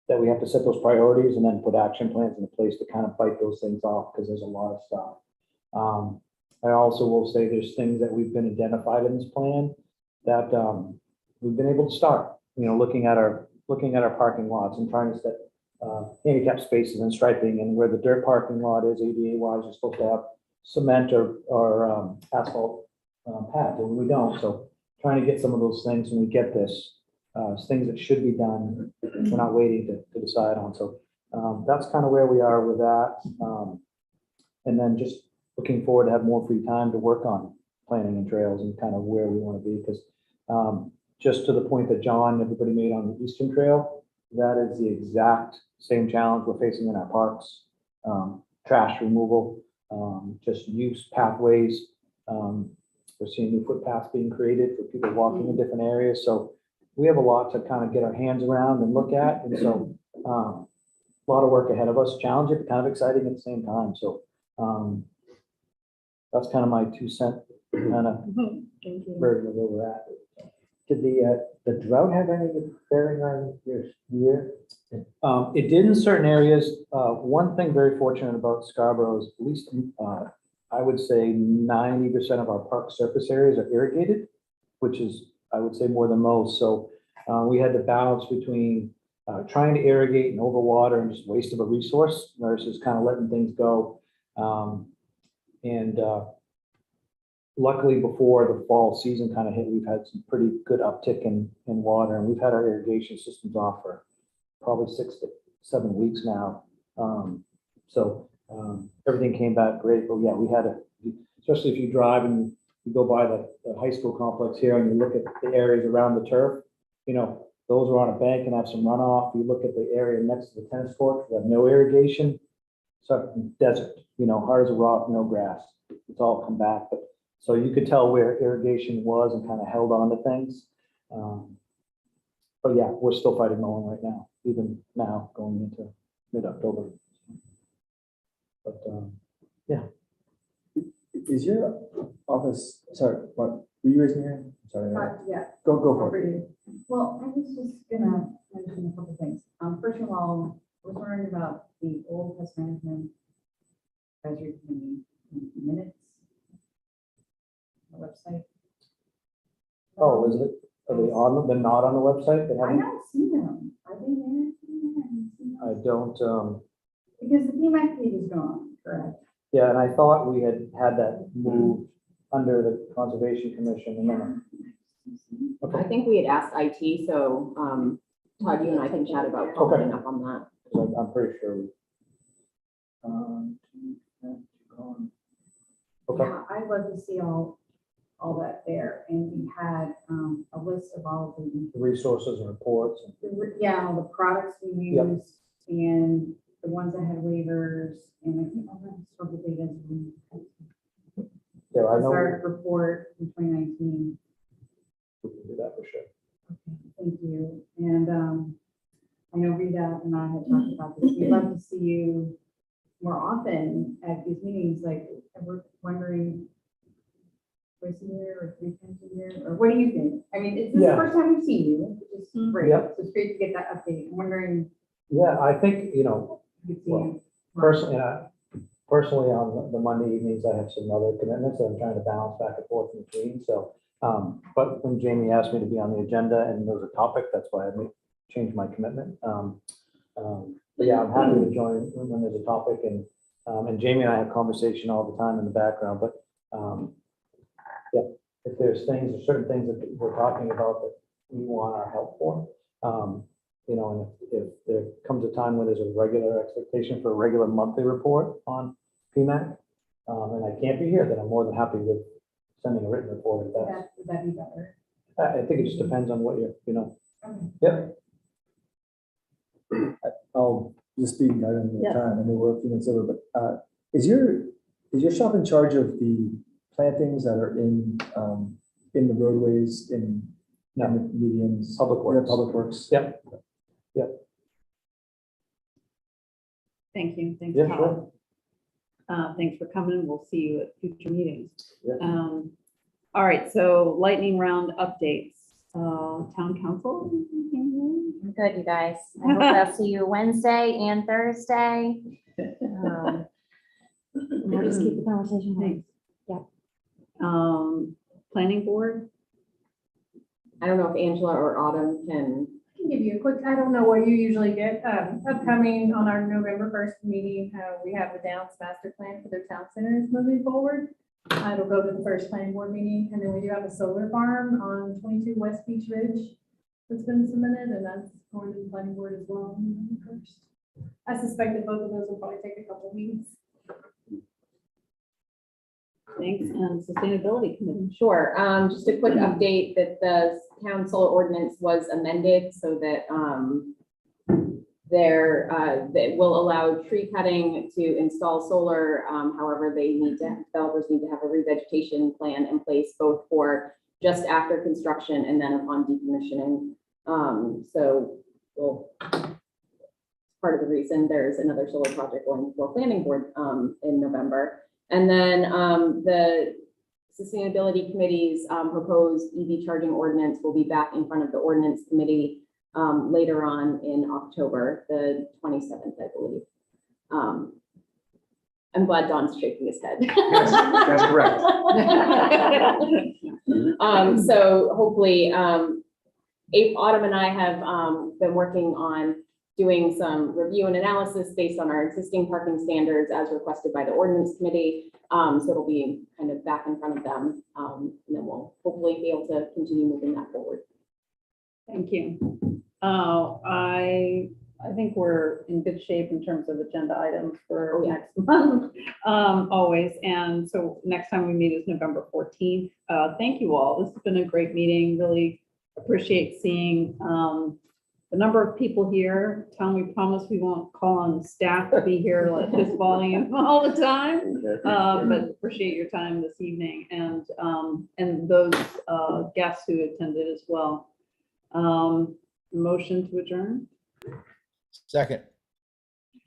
that we have to set those priorities and then put action plans into place to kind of bite those things off, because there's a lot of stuff. I also will say there's things that we've been identified in this plan that we've been able to start, looking at our parking lots and trying to set handicap spaces and striping, and where the dirt parking lot is ADA wise, you're supposed to have cement or asphalt pad, and we don't. So trying to get some of those things when we get this, things that should be done, we're not waiting to decide on. So that's kind of where we are with that. And then just looking forward to have more free time to work on planning and trails and kind of where we want to be. Because just to the point that everybody made on the Eastern Trail, that is the exact same challenge we're facing in our parks. Trash removal, just use pathways. We're seeing new footpaths being created for people walking in different areas. So we have a lot to kind of get our hands around and look at. And so a lot of work ahead of us, challenging, but kind of exciting at the same time. So that's kind of my 2 cent kind of version of where we're at. Did the drought have any bearing on your year? It did in certain areas. One thing very fortunate about Scarborough is at least I would say 90% of our park surface areas are irrigated, which is, I would say, more than most. So we had to balance between trying to irrigate and overwater and just waste of a resource versus kind of letting things go. And luckily, before the fall season kind of hit, we've had some pretty good uptick in water, and we've had our irrigation systems off for probably 6 to 7 weeks now. Everything came back great, but yeah, we had to, especially if you drive and you go by the high school complex here and you look at the areas around the turf, you know, those are on a bank and have some runoff. You look at the area next to the tennis court that have no irrigation, so desert, you know, hard as a rock, no grass. It's all come back, but so you could tell where irrigation was and kind of held on to things. But yeah, we're still fighting mowing right now, even now going into mid-October. But yeah. Is your office, sorry, what, were you raising your hand? Sorry. Yeah. Go for it. Well, I was just gonna mention a couple things. First of all, I was wondering about the old pest management advisory committee minutes. The website. Oh, is it? Are they on? They're not on the website? They I haven't? don't see them. Are they there? I don't. Because the PMAC page is gone, correct? Yeah, and I thought we had that moved under the Conservation Commission, and then. I think we had asked IT, so Todd, you and I can chat about following up on that. I'm pretty sure. Okay. Yeah, I'd love to see all that there, and we had a list of all of The resources and reports. yeah, all the products we Yep. use and the ones that had waivers, and I think all that historical data is Yeah, I know our report in 2019. we can do that for sure. Thank you. And I know Rita and I had talked about this. We'd love to see you more often at these meetings, like we're wondering twice a year or 3 times a year, or what do you think? I mean, it's the Yeah. first time we've seen you, which is great. Yeah. So it's great to get that update. I'm wondering Yeah, I think, you know, if you could see well, you. personally on the Monday evenings, I have some other commitments that I'm trying to balance back and forth in between. So, but when Jamie asked me to be on the agenda and there was a topic, that's why I changed my commitment. But yeah, I'm happy to join when there's a topic, and Jamie and I have conversation all the time in the background, but yeah, if there's things or certain things that we're talking about that we want our help for, you know, and if there comes a time where there's a regular expectation for a regular monthly report on PMAC, and I can't be here, then I'm more than happy with sending a written report. If that's, Would that be better? I think it just depends on what you're, you know. Okay. Yep. I'll just be right on the Yeah. time. I know we're a few minutes over, but is your shop in charge of the plantings that are in the roadways in the medians? Public Yeah, Works. Public Works. Yep. Thank you. Thanks, Yeah, Todd. sure. Thanks for coming. We'll see you at future meetings. Yeah. All right, so lightning round updates. Town council? I'm good, you guys. I hope I'll see you Wednesday and Thursday. We'll just keep the conversation going. Thanks. Planning board? I don't know if Angela or Autumn can. I can give you a quick, I don't know what you usually get, upcoming on our November 1st meeting, we have the Downs master plan for their town centers moving forward. It'll go to the first planning board meeting, and then we do have a solar farm on 22 West Beach Ridge that's been submitted, and that's going to the planning board as well on November 1st. I suspect that both of those will probably take a couple weeks. Thanks, and sustainability committee. Sure, just a quick update that the council ordinance was amended so that that will allow tree cutting to install solar. However, developers need to have a revegetation plan in place both for just after construction and then upon decommissioning. So part of the reason there's another solar project going for planning board in November. And then the sustainability committee's proposed EV charging ordinance will be back in front of the ordinance committee later on in October, the 27th, I believe. I'm glad Don's shaking his head. Yes, that's correct. So hopefully, Autumn and I have, been working on doing some review and analysis based on our existing parking standards as requested by the ordinance committee. So it'll be kind of back in front of them. And then we'll hopefully be able to continue moving that forward. Thank you. I think we're in good shape in terms of agenda items for next month, always. And so next time we meet is November 14th. Thank you all. This has been a great meeting. Really appreciate seeing the number of people here. Tom, we promise we won't call on staff to be here at this volume all the time. But appreciate your time this evening and those guests who attended as well. Motion to adjourn. Second.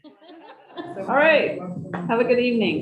All right. Have a good evening.